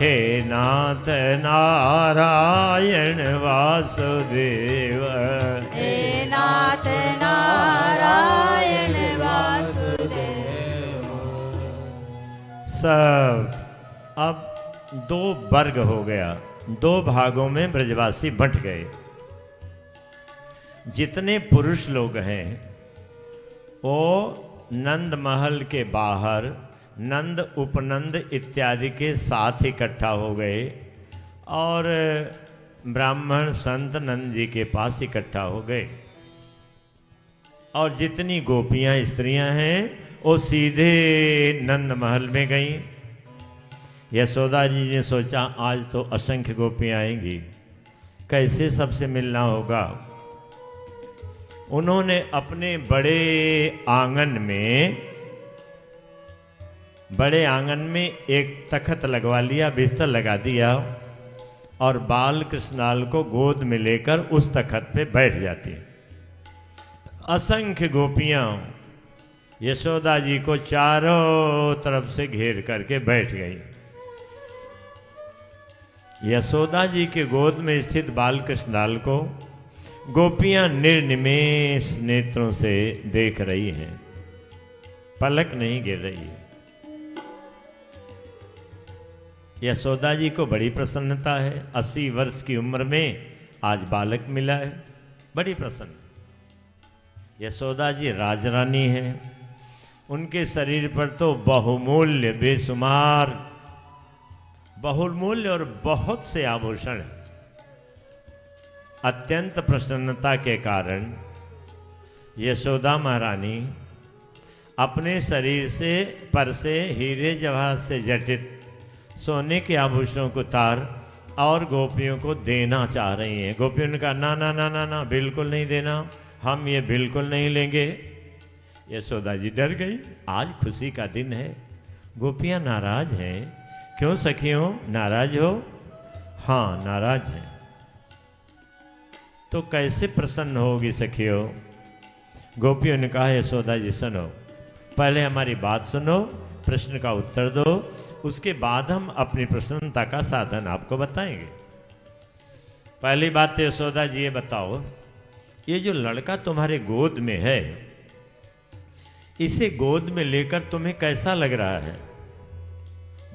S1: हे नाथ नारायण वासुदेव।
S2: हे नाथ नारायण वासुदेव।
S1: सब अब दो वर्ग हो गया, दो भागों में ब्रजवासी बंट गए। जितने पुरुष लोग हैं वो नंद महल के बाहर नंद उपनंद इत्यादि के साथ इकट्ठा हो गए और ब्राह्मण संत नंद जी के पास इकट्ठा हो गए। और जितनी गोपियां स्त्रियां हैं वो सीधे नंद महल में गईं। यशोदा जी ने सोचा आज तो असंख्य गोपियां आएंगी, कैसे सबसे मिलना होगा। उन्होंने अपने बड़े आंगन में एक तखत लगवा लिया, बिस्तर लगा दिया और बाल कृष्णाल को गोद में लेकर उस तखत पे बैठ जाती। असंख्य गोपियां यशोदा जी को चारों तरफ से घेर करके बैठ गई। यशोदा जी के गोद में स्थित बाल कृष्णलाल को गोपियां निर्निमेष नेत्रों से देख रही हैं, पलक नहीं गिर रही है। यशोदा जी को बड़ी प्रसन्नता है। 80 वर्ष की उम्र में आज बालक मिला है, बड़ी प्रसन्न। यशोदा जी राजरानी है, उनके शरीर पर तो बहुमूल्य बेशुमार बहुमूल्य और बहुत से आभूषण हैं। अत्यंत प्रसन्नता के कारण यशोदा महारानी अपने शरीर से पर से हीरे जवाहर से जटित सोने के आभूषणों को उतार और गोपियों को देना चाह रही हैं। गोपियों ने कहा ना ना ना ना ना, बिल्कुल नहीं देना, हम ये बिल्कुल नहीं लेंगे। यशोदा जी डर गई, आज खुशी का दिन है, गोपियां नाराज हैं। क्यों सखियों, नाराज हो? हाँ नाराज हैं। तो कैसे प्रसन्न होगी सखियों? गोपियों ने कहा यशोदा जी सुनो, पहले हमारी बात सुनो, प्रश्न का उत्तर दो, उसके बाद हम अपनी प्रसन्नता का साधन आपको बताएंगे। पहली बात तो यशोदा जी ये बताओ, ये जो लड़का तुम्हारे गोद में है, इसे गोद में लेकर तुम्हें कैसा लग रहा है?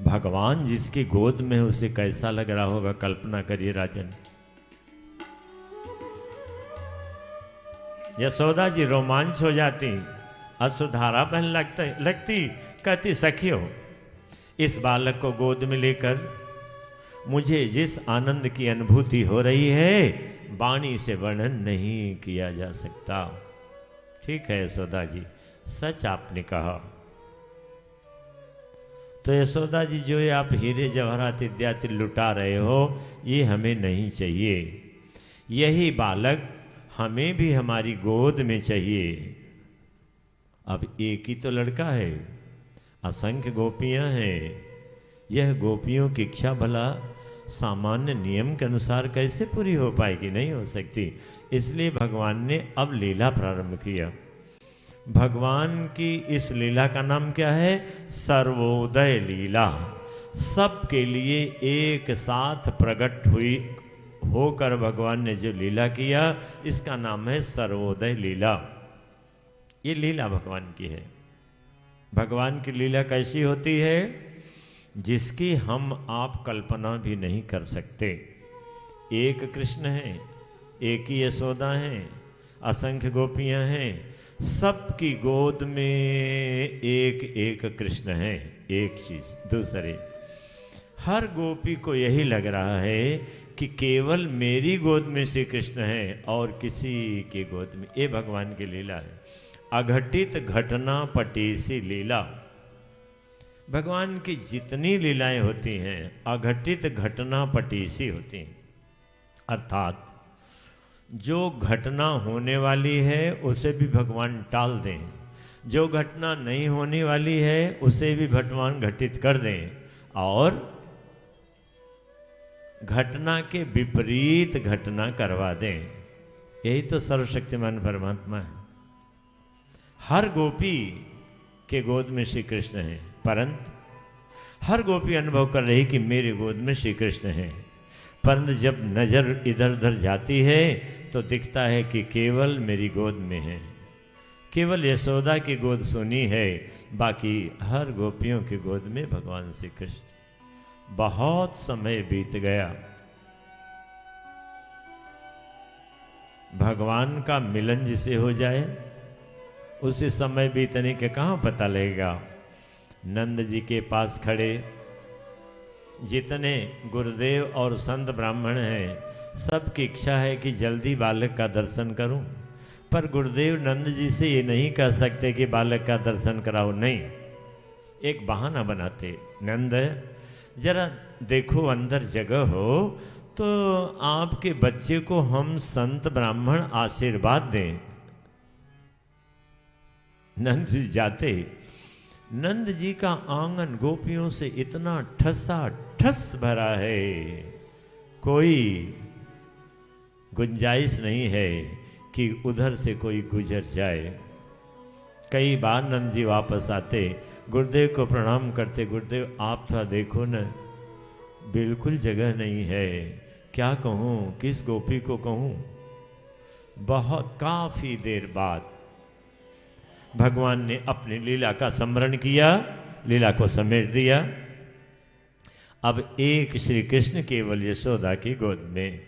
S1: भगवान जिसकी गोद में है उसे कैसा लग रहा होगा, कल्पना करिए राजन। यशोदा जी रोमांच हो जाती, अश्रुधारा बहन लगती, कहती सखियों, इस बालक को गोद में लेकर मुझे जिस आनंद की अनुभूति हो रही है, वाणी से वर्णन नहीं किया जा सकता। ठीक है यशोदा जी, सच आपने कहा। तो यशोदा जी, जो ये आप हीरे जवाहरात इत्यादि लुटा रहे हो, ये हमें नहीं चाहिए। यही बालक हमें भी हमारी गोद में चाहिए। अब एक ही तो लड़का है, असंख्य गोपियां हैं, यह गोपियों की इच्छा भला सामान्य नियम के अनुसार कैसे पूरी हो पाएगी? नहीं हो सकती। इसलिए भगवान ने अब लीला प्रारंभ किया। भगवान की इस लीला का नाम क्या है? सर्वोदय लीला। सबके लिए एक साथ प्रकट हुई होकर भगवान ने जो लीला किया, इसका नाम है सर्वोदय लीला। ये लीला भगवान की है। भगवान की लीला कैसी होती है? जिसकी हम आप कल्पना भी नहीं कर सकते। एक कृष्ण है, एक ही यशोदा है, असंख्य गोपियां हैं, सबकी गोद में एक एक कृष्ण है। एक चीज, दूसरे हर गोपी को यही लग रहा है कि केवल मेरी गोद में श्री कृष्ण है और किसी की गोद में। ये भगवान की लीला है। अघटित घटना पटीसी लीला। भगवान की जितनी लीलाएं होती हैं अघटित घटना पटीसी होती हैं, अर्थात जो घटना होने वाली है उसे भी भगवान टाल दें, जो घटना नहीं होने वाली है उसे भी भगवान घटित कर दें, और घटना के विपरीत घटना करवा दें। यही तो सर्वशक्तिमान परमात्मा है। हर गोपी के गोद में श्री कृष्ण है, परंतु हर गोपी अनुभव कर रही कि मेरे गोद में श्री कृष्ण है, परंतु जब नजर इधर उधर जाती है तो दिखता है कि केवल मेरी गोद में है। केवल यशोदा की गोद सुनी है, बाकी हर गोपियों की गोद में भगवान श्री कृष्ण। बहुत समय बीत गया, भगवान का मिलन जिसे हो जाए उसी समय बीतने के कहाँ पता लगेगा। नंद जी के पास खड़े जितने गुरुदेव और संत ब्राह्मण हैं, सबकी इच्छा है कि जल्दी बालक का दर्शन करूं, पर गुरुदेव नंद जी से ये नहीं कह सकते कि बालक का दर्शन कराओ। नहीं, एक बहाना बनाते, नंद जरा देखो अंदर जगह हो तो आपके बच्चे को हम संत ब्राह्मण आशीर्वाद दें। नंद जी जाते, नंद जी का आंगन गोपियों से इतना ठसा ठस भरा है, कोई गुंजाइश नहीं है कि उधर से कोई गुजर जाए। कई बार नंद जी वापस आते, गुरुदेव को प्रणाम करते, गुरुदेव आप थोड़ा देखो न, बिल्कुल जगह नहीं है, क्या कहूँ, किस गोपी को कहूँ। बहुत काफी देर बाद भगवान ने अपनी लीला का स्मरण किया, लीला को समेट दिया। अब एक श्री कृष्ण केवल यशोदा की गोद में।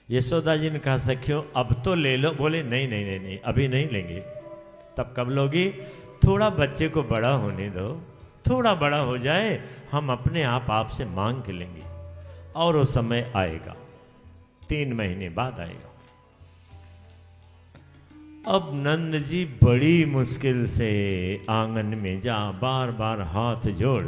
S1: यशोदा जी ने कहा सखियों अब तो ले लो। बोले नहीं नहीं नहीं नहीं, अभी नहीं लेंगे। तब कब लोगी? थोड़ा बच्चे को बड़ा होने दो, थोड़ा बड़ा हो जाए, हम अपने आप आपसे मांग के लेंगे, और वो समय आएगा, 3 महीने बाद आएगा। अब नंद जी बड़ी मुश्किल से आंगन में जा बार बार हाथ जोड़,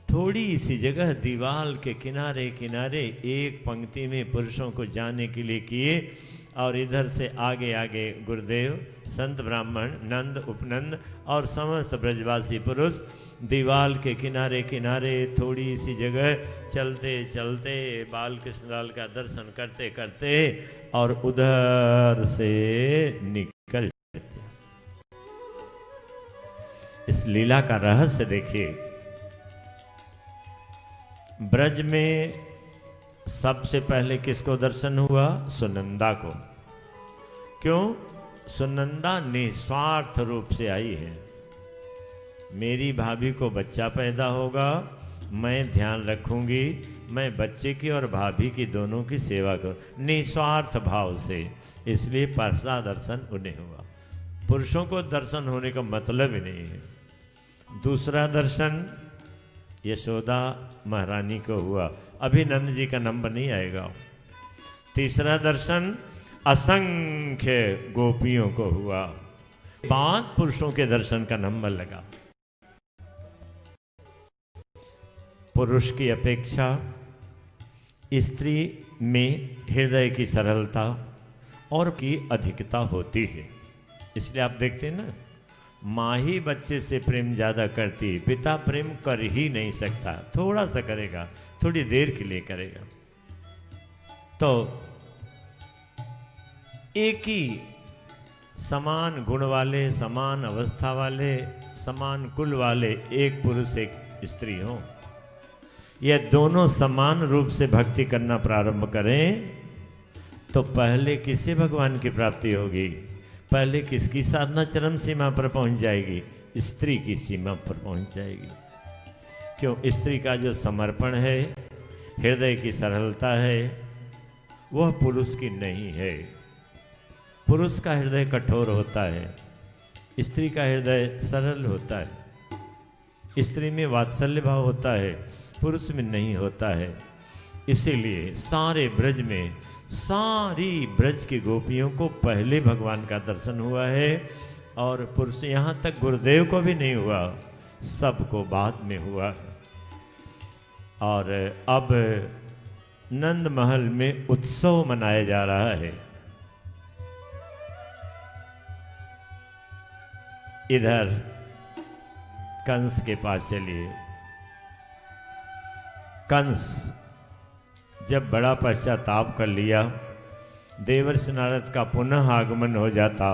S1: थोड़ी सी जगह दीवार के किनारे किनारे एक पंक्ति में पुरुषों को जाने के लिए किए, और इधर से आगे आगे गुरुदेव, संत ब्राह्मण, नंद, उपनंद और समस्त ब्रजवासी पुरुष दीवार के किनारे किनारे थोड़ी सी जगह चलते चलते बाल कृष्णलाल का दर्शन करते करते और उधर से निकल जाते। इस लीला का रहस्य देखिए। ब्रज में सबसे पहले किसको दर्शन हुआ? सुनंदा को। क्यों? सुनंदा निस्वार्थ रूप से आई है। मेरी भाभी को बच्चा पैदा होगा, मैं ध्यान रखूंगी, मैं बच्चे की और भाभी की दोनों की सेवा करूं, निस्वार्थ भाव से। इसलिए पहला दर्शन उन्हें हुआ। पुरुषों को दर्शन होने का मतलब ही नहीं है। दूसरा दर्शन यशोदा महारानी को हुआ, अभी नंद जी का नंबर नहीं आएगा। तीसरा दर्शन असंख्य गोपियों को हुआ, बाद पुरुषों के दर्शन का नंबर लगा। पुरुष की अपेक्षा स्त्री में हृदय की सरलता और की अधिकता होती है। इसलिए आप देखते हैं ना, माँ ही बच्चे से प्रेम ज्यादा करती, पिता प्रेम कर ही नहीं सकता, थोड़ा सा करेगा, थोड़ी देर के लिए करेगा। तो एक ही समान गुण वाले, समान अवस्था वाले, समान कुल वाले एक पुरुष एक स्त्री हो, यह दोनों समान रूप से भक्ति करना प्रारंभ करें तो पहले किसे भगवान की प्राप्ति होगी? पहले किसकी साधना चरम सीमा पर पहुंच जाएगी? स्त्री की सीमा पर पहुंच जाएगी। क्यों? स्त्री का जो समर्पण है, हृदय की सरलता है, वह पुरुष की नहीं है। पुरुष का हृदय कठोर होता है, स्त्री का हृदय सरल होता है। स्त्री में वात्सल्य भाव होता है, पुरुष में नहीं होता है। इसीलिए सारे ब्रज में सारी ब्रज की गोपियों को पहले भगवान का दर्शन हुआ है, और पुरुष यहाँ तक गुरुदेव को भी नहीं हुआ, सबको बाद में हुआ है। और अब नंद महल में उत्सव मनाया जा रहा है। इधर कंस के पास चलिए। कंस जब बड़ा पश्चाताप कर लिया, देवर्षि नारद का पुनः आगमन हो जाता,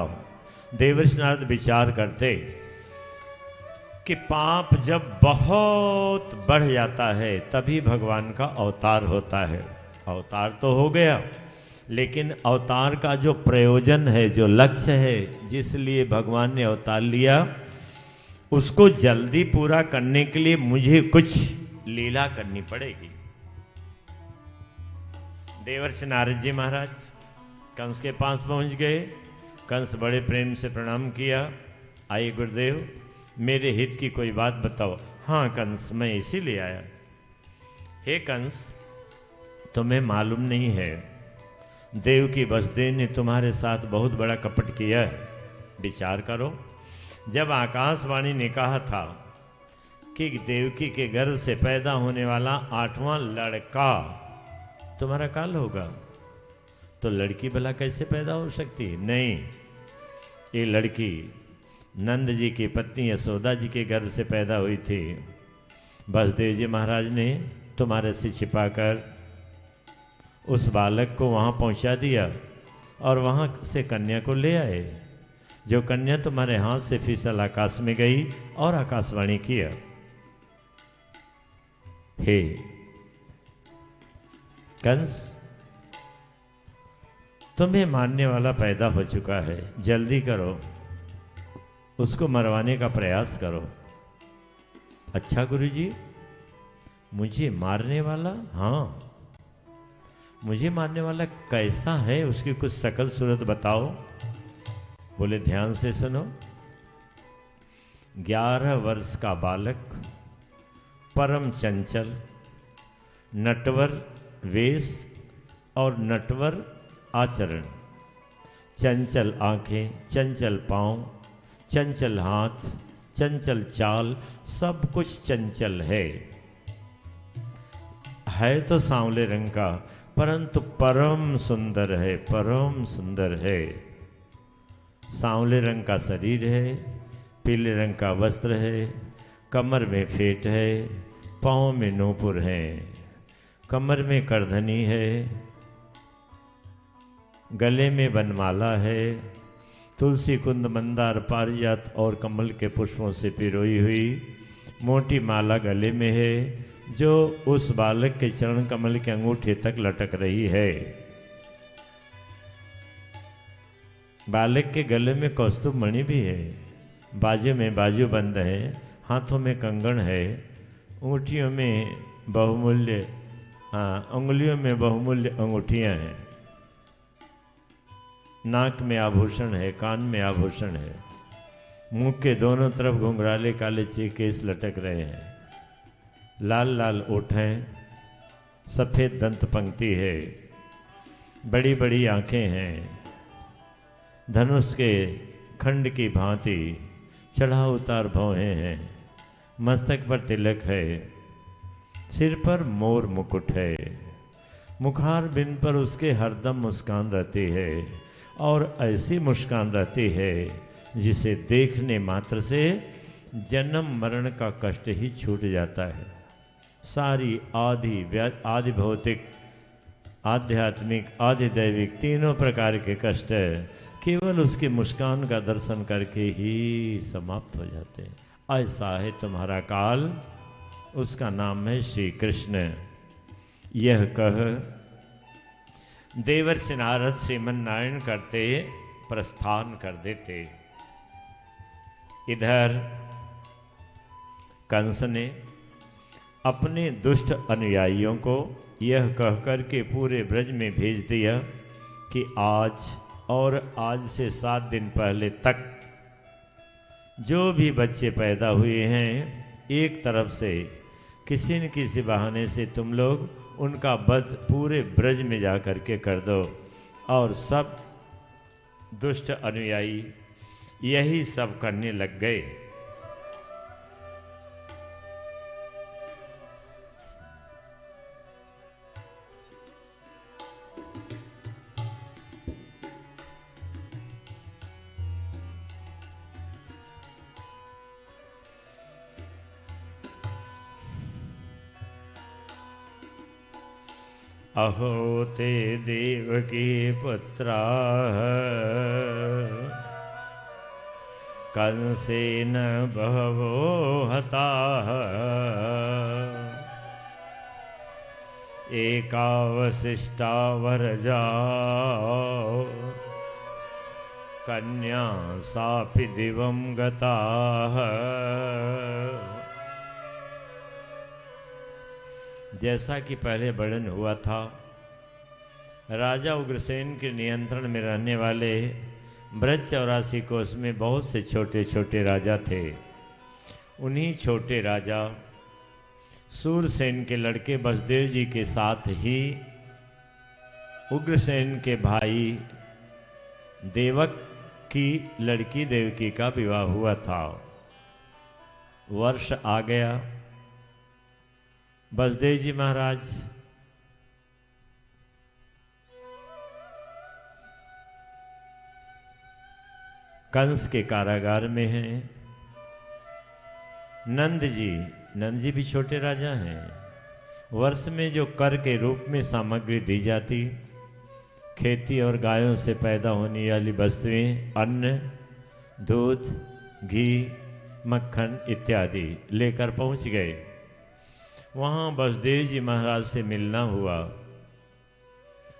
S1: देवर्षि नारद विचार करते कि पाप जब बहुत बढ़ जाता है तभी भगवान का अवतार होता है। अवतार तो हो गया, लेकिन अवतार का जो प्रयोजन है, जो लक्ष्य है, जिस लिए भगवान ने अवतार लिया, उसको जल्दी पूरा करने के लिए मुझे कुछ लीला करनी पड़ेगी। देवर्षि नारद जी महाराज कंस के पास पहुंच गए। कंस बड़े प्रेम से प्रणाम किया। आइए गुरुदेव, मेरे हित की कोई बात बताओ। हाँ कंस, मैं इसीलिए आया। हे कंस, तुम्हें मालूम नहीं है, देवकी वसुदेव ने तुम्हारे साथ बहुत बड़ा कपट किया है। विचार करो, जब आकाशवाणी ने कहा था कि देवकी के गर्भ से पैदा होने वाला 8वां लड़का तुम्हारा काल होगा, तो लड़की भला कैसे पैदा हो सकती? नहीं, ये लड़की नंद जी की पत्नी यशोदा जी के गर्भ से पैदा हुई थी। वसुदेव जी महाराज ने तुम्हारे से छिपाकर उस बालक को वहाँ पहुँचा दिया और वहाँ से कन्या को ले आए। जो कन्या तुम्हारे हाथ से फिसल आकाश में गई और आकाशवाणी किया, हे कंस, तुम्हें मारने वाला पैदा हो चुका है, जल्दी करो, उसको मरवाने का प्रयास करो। अच्छा गुरुजी, मुझे मारने वाला? हाँ, मुझे मारने वाला कैसा है, उसकी कुछ शकल सूरत बताओ। बोले ध्यान से सुनो। 11 वर्ष का बालक, परम चंचल, नटवर वेश और नटवर आचरण, चंचल आंखें, चंचल पांव, चंचल हाथ, चंचल चाल, सब कुछ चंचल है तो सांवले रंग का, परंतु परम सुंदर है, परम सुंदर है। सांवले रंग का शरीर है, पीले रंग का वस्त्र है, कमर में फेट है, पाँव में नूपुर है, कमर में करधनी है, गले में बनमाला है, तुलसी कुंद मंदार पारिजात और कमल के पुष्पों से पिरोई हुई मोटी माला गले में है, जो उस बालक के चरण कमल के अंगूठे तक लटक रही है। बालक के गले में कौस्तुभ मणि भी है, बाजू में बाजू बंद है, हाथों में कंगन है, अंगूठियों में बहुमूल्य उंगलियों में बहुमूल्य अंगूठियां हैं, नाक में आभूषण है, कान में आभूषण है, मुंह के दोनों तरफ घुंघराले काले केस लटक रहे हैं, लाल लाल ओठ हैं, सफ़ेद दंत पंक्ति है, बड़ी बड़ी आंखें हैं, धनुष के खंड की भांति चढ़ा उतार भौहें हैं, मस्तक पर तिलक है, सिर पर मोर मुकुट है, मुखार बिंद पर उसके हरदम मुस्कान रहती है, और ऐसी मुस्कान रहती है जिसे देखने मात्र से जन्म मरण का कष्ट ही छूट जाता है। सारी आदि भौतिक, आध्यात्मिक, आदि दैविक तीनों प्रकार के कष्ट केवल उसकी मुस्कान का दर्शन करके ही समाप्त हो जाते हैं। ऐसा है तुम्हारा काल, उसका नाम है श्री कृष्ण। यह कह देवर्षि नारद श्रीमन नारायण करते प्रस्थान कर देते। इधर कंस ने अपने दुष्ट अनुयायियों को यह कहकर के पूरे ब्रज में भेज दिया कि आज और आज से 7 दिन पहले तक जो भी बच्चे पैदा हुए हैं, एक तरफ से किसी न किसी बहाने से तुम लोग उनका वध पूरे ब्रज में जा कर के कर दो। और सब दुष्ट अनुयायी यही सब करने लग गए। अहो ते देवकी पुत्राः कंसेन बहवो हताः एकावशिष्टा वरजाओ कन्या सापि दिवं गताः। जैसा कि पहले वर्णन हुआ था, राजा उग्रसेन के नियंत्रण में रहने वाले ब्रज 84 कोस में बहुत से छोटे छोटे राजा थे। उन्हीं छोटे राजा सूरसेन के लड़के बसदेव जी के साथ ही उग्रसेन के भाई देवक की लड़की देवकी का विवाह हुआ था। वर्ष आ गया। बसदेव जी महाराज कंस के कारागार में हैं। नंद जी भी छोटे राजा हैं। वर्ष में जो कर के रूप में सामग्री दी जाती, खेती और गायों से पैदा होने वाली वस्तुएं, अन्न, दूध, घी, मक्खन इत्यादि लेकर पहुंच गए। वहाँ बसदेव जी महाराज से मिलना हुआ।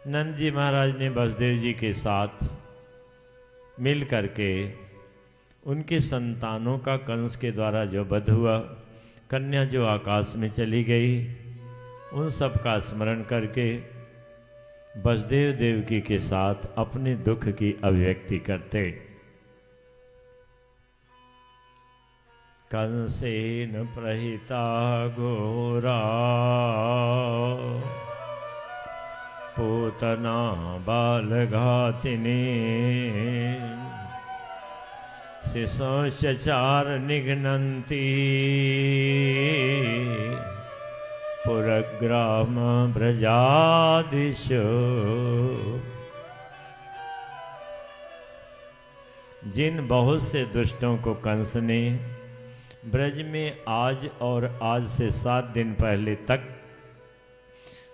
S1: नंद जी महाराज ने बसदेव जी के साथ मिल करके उनके संतानों का कंस के द्वारा जो वध हुआ, कन्या जो आकाश में चली गई, उन सब का स्मरण करके बसदेव देवकी के साथ अपने दुख की अभिव्यक्ति करते। कंसेन प्रहिता घोरा पूतना बालघातिनी शिशोश्चार निघ्नन्ति पुरग्राम ब्रजादिशो। जिन बहुत से दुष्टों को कंस ने ब्रज में आज और आज से 7 दिन पहले तक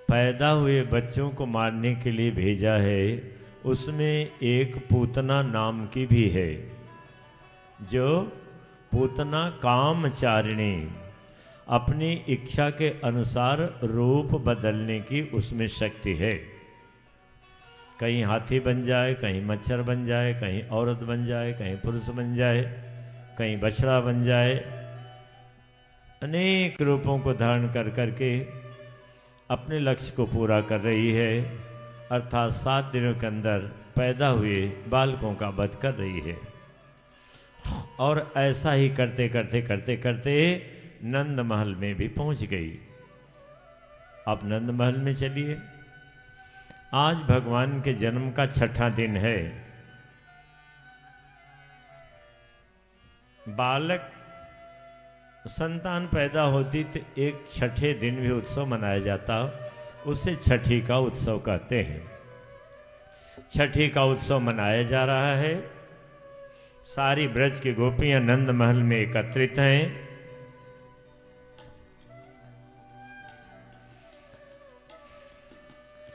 S1: पैदा हुए बच्चों को मारने के लिए भेजा है, उसमें एक पूतना नाम की भी है, जो पूतना कामचारिणी, अपनी इच्छा के अनुसार रूप बदलने की उसमें शक्ति है। कहीं हाथी बन जाए, कहीं मच्छर बन जाए, कहीं औरत बन जाए, कहीं पुरुष बन जाए, कहीं बछड़ा बन जाए, अनेक रूपों को धारण कर करके अपने लक्ष्य को पूरा कर रही है, अर्थात 7 दिनों के अंदर पैदा हुए बालकों का वध कर रही है। और ऐसा ही करते करते करते करते नंद महल में भी पहुंच गई। अब नंद महल में चलिए। आज भगवान के जन्म का 6ठा दिन है। बालक संतान पैदा होती तो एक 6ठे दिन भी उत्सव मनाया जाता, उसे छठी का उत्सव कहते हैं। छठी का उत्सव मनाया जा रहा है। सारी ब्रज की गोपियां नंद महल में एकत्रित हैं।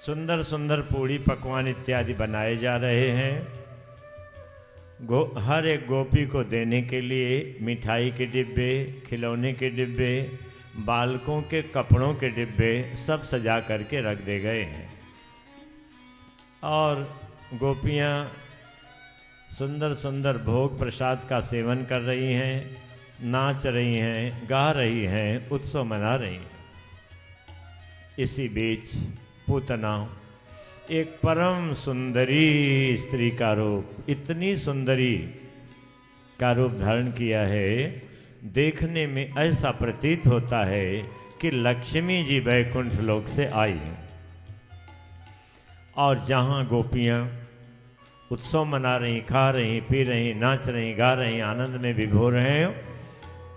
S1: सुंदर सुंदर पूड़ी पकवान इत्यादि बनाए जा रहे हैं। हर एक गोपी को देने के लिए मिठाई के डिब्बे, खिलौने के डिब्बे, बालकों के कपड़ों के डिब्बे सब सजा करके रख दे गए हैं। और गोपियां सुंदर सुंदर भोग प्रसाद का सेवन कर रही हैं, नाच रही हैं, गा रही हैं, उत्सव मना रही हैं। इसी बीच पूतना एक परम सुंदरी स्त्री का रूप, इतनी सुंदरी का रूप धारण किया है, देखने में ऐसा प्रतीत होता है कि लक्ष्मी जी वैकुंठ लोक से आई हैं। और जहाँ गोपियाँ उत्सव मना रही, खा रही, पी रही, नाच रही, गा रही, आनंद में विभोर हैं,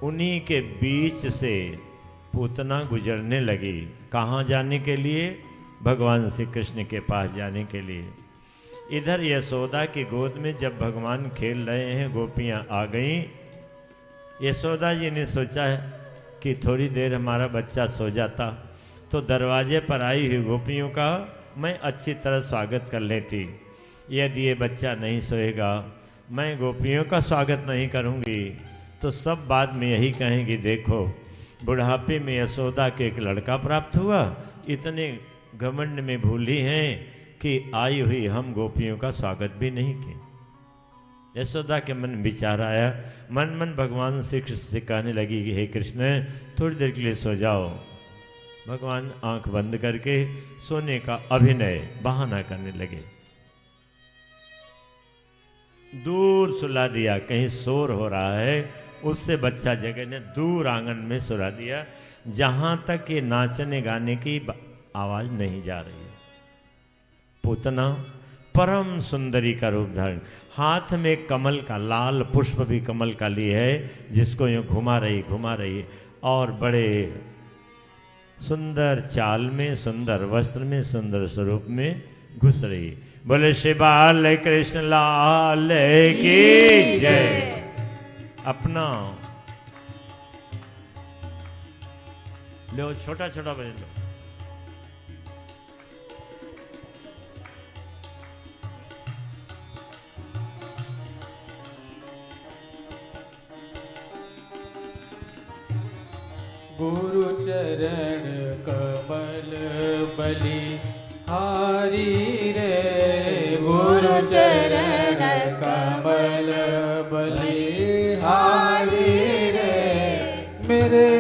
S1: उन्हीं के बीच से पूतना गुजरने लगी। कहाँ जाने के लिए? भगवान श्री कृष्ण के पास जाने के लिए। इधर यशोदा की गोद में जब भगवान खेल रहे हैं, गोपियां आ गईं। यशोदा जी ने सोचा कि थोड़ी देर हमारा बच्चा सो जाता तो दरवाजे पर आई हुई गोपियों का मैं अच्छी तरह स्वागत कर लेती। यदि ये बच्चा नहीं सोएगा, मैं गोपियों का स्वागत नहीं करूंगी, तो सब बाद में यही कहेंगी, देखो बुढ़ापे में यशोदा के एक लड़का प्राप्त हुआ, इतने घमंड में भूली हैं कि आई हुई हम गोपियों का स्वागत भी नहीं किया। यशोदा के मन विचार आया, मन मन भगवान श्री कृष्ण से कहने लगी कि हे कृष्ण, थोड़ी देर के लिए सो जाओ। भगवान आंख बंद करके सोने का अभिनय बहाना करने लगे। दूर सुला दिया, कहीं शोर हो रहा है, उससे बच्चा जगह ने दूर आंगन में सुला दिया, जहां तक ये नाचने गाने की आवाज नहीं जा रही है। पूतना परम सुंदरी का रूप धारण, हाथ में कमल का लाल पुष्प भी कमल का लिए है, जिसको यूं घुमा रही और बड़े सुंदर चाल में, सुंदर वस्त्र में, सुंदर स्वरूप में घुस रही। बोले श्री बाल कृष्ण लाल की जय। अपना लो, छोटा छोटा बजे लो।
S3: गुरु चरण कमल बलि हारी रे,
S2: गुरु चरण कमल
S3: बलिहारी रे। मेरे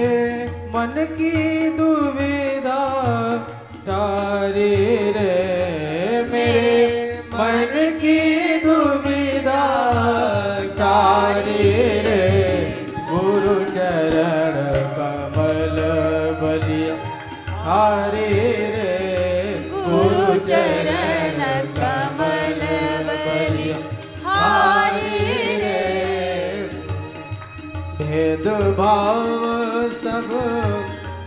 S3: मन की दुविधा तारी रे, मेरे मन की दुविधा तारी रे। गुरु चरण कमल बलिहारी रे,
S2: गुरु चरण कमल बलिहारी रे।
S3: भेद भाव सब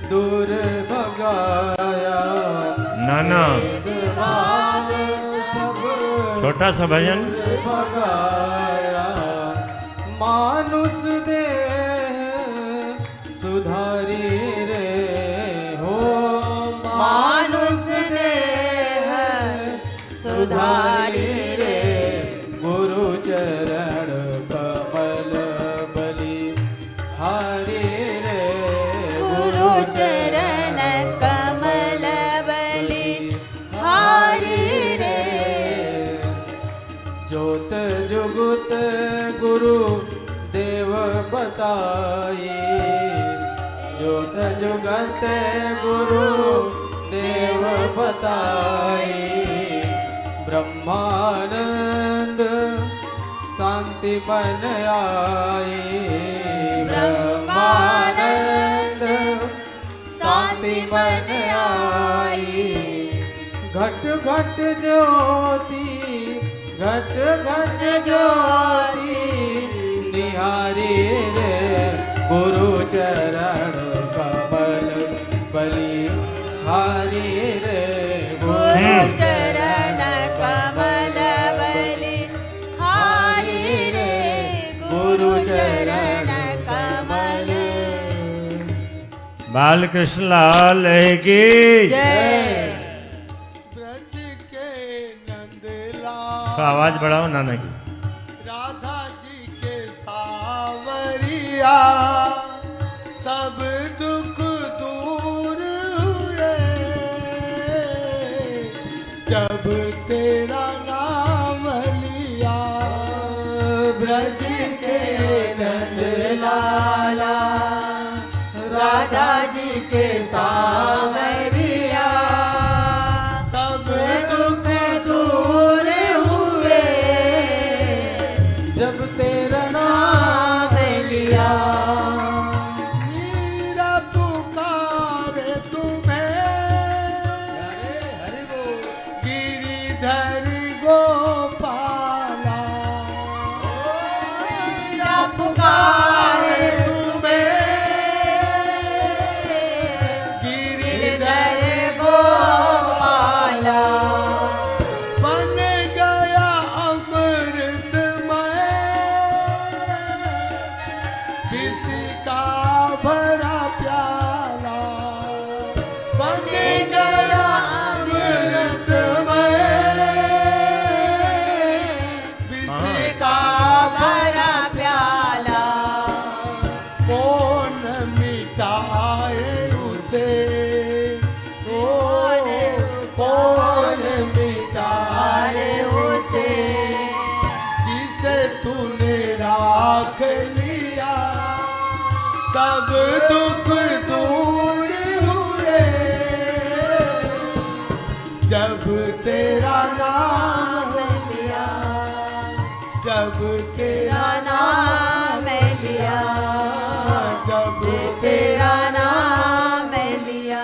S3: दूर भगाया,
S1: नाना
S3: भेद भाव सब
S1: छोटा सा भजन।
S3: भगाया। मानुष देह सुधारी रे, हो
S2: मानुष देह सुधारी रे।
S3: गुरु चरण कमल बलिहारी रे,
S2: गुरु चरण कमल बलिहारी रे।
S3: जोत जुगुत गुरु देव बताई, जोत जुगत गुरु देव बताई। ब्रह्मानंद शांति मन आई, ब्रह्मानंद शांति मन आई। घट घट ज्योति घट घट ज्योति निहारी रे। गुरु चरण कमल बलिहारी रे,
S2: गुरु चरण कमल बलिहारी रे। गुरु चरण कमल।
S1: बालकृष्ण लाल की
S2: जय।
S4: ब्रज के नंदलाल,
S1: तो आवाज बढ़ाओ नाना की।
S4: राधा जी के सावरिया, सब दुख दूर हुए जब तेरा नाम लिया।
S2: ब्रज के नंदलाला, राधा जी के सावरिया,
S4: सब
S2: दुख दूर हुए
S3: जब तेरा
S2: नाम लिया।
S4: मीरा पुकारे तुम्हें, गिरिधर गोपाला।
S2: मेरा पुकार गिरिधर गोपाला।
S4: बन गया अमृतमय, किसका भरा प्याला। बन गया अमृतमय,
S2: किसका भरा प्याला।
S4: कौन मिटाए उसे, कौन मिटाए
S2: उसे
S4: जिसे तूने राख लिया। सब दुख दूर हुए जब तेरा नाम
S2: लिया।
S4: जब तेरा
S2: तेरा नाम लिया।
S4: जब
S2: तेरा नाम लिया।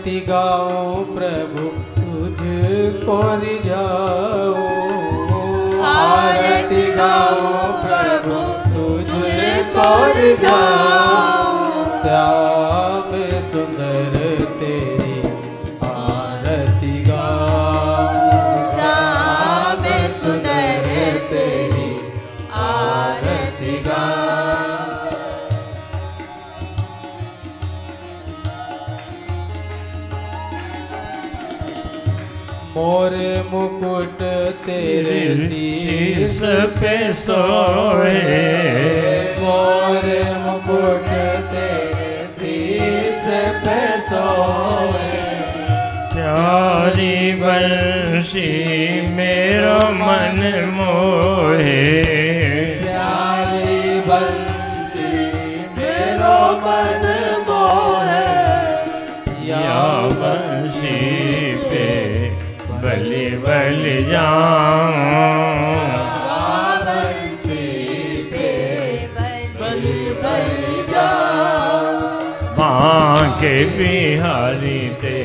S3: आरती गाओ प्रभु तुझको रिझाओ,
S2: आरती गाओ प्रभु तुझको रिझाओ,
S3: श्याम सुंदर तेरी आरती गाओ,
S2: श्याम सुंदर तेरी आरती गाओ।
S3: मोर मुकुट तेरे शीश
S1: पे सोए,
S3: मोर मुकुट तेरे शीश पे सोए,
S1: प्यारी बंशी मेरो मन मोहे,
S3: प्यारी बंसी
S4: मेरो मन मोहे,
S1: या बंशी पे बलि बलि जाऊं,
S2: बंसी पे बलि बलि जाऊं,
S1: माँ के बिहारी तेरे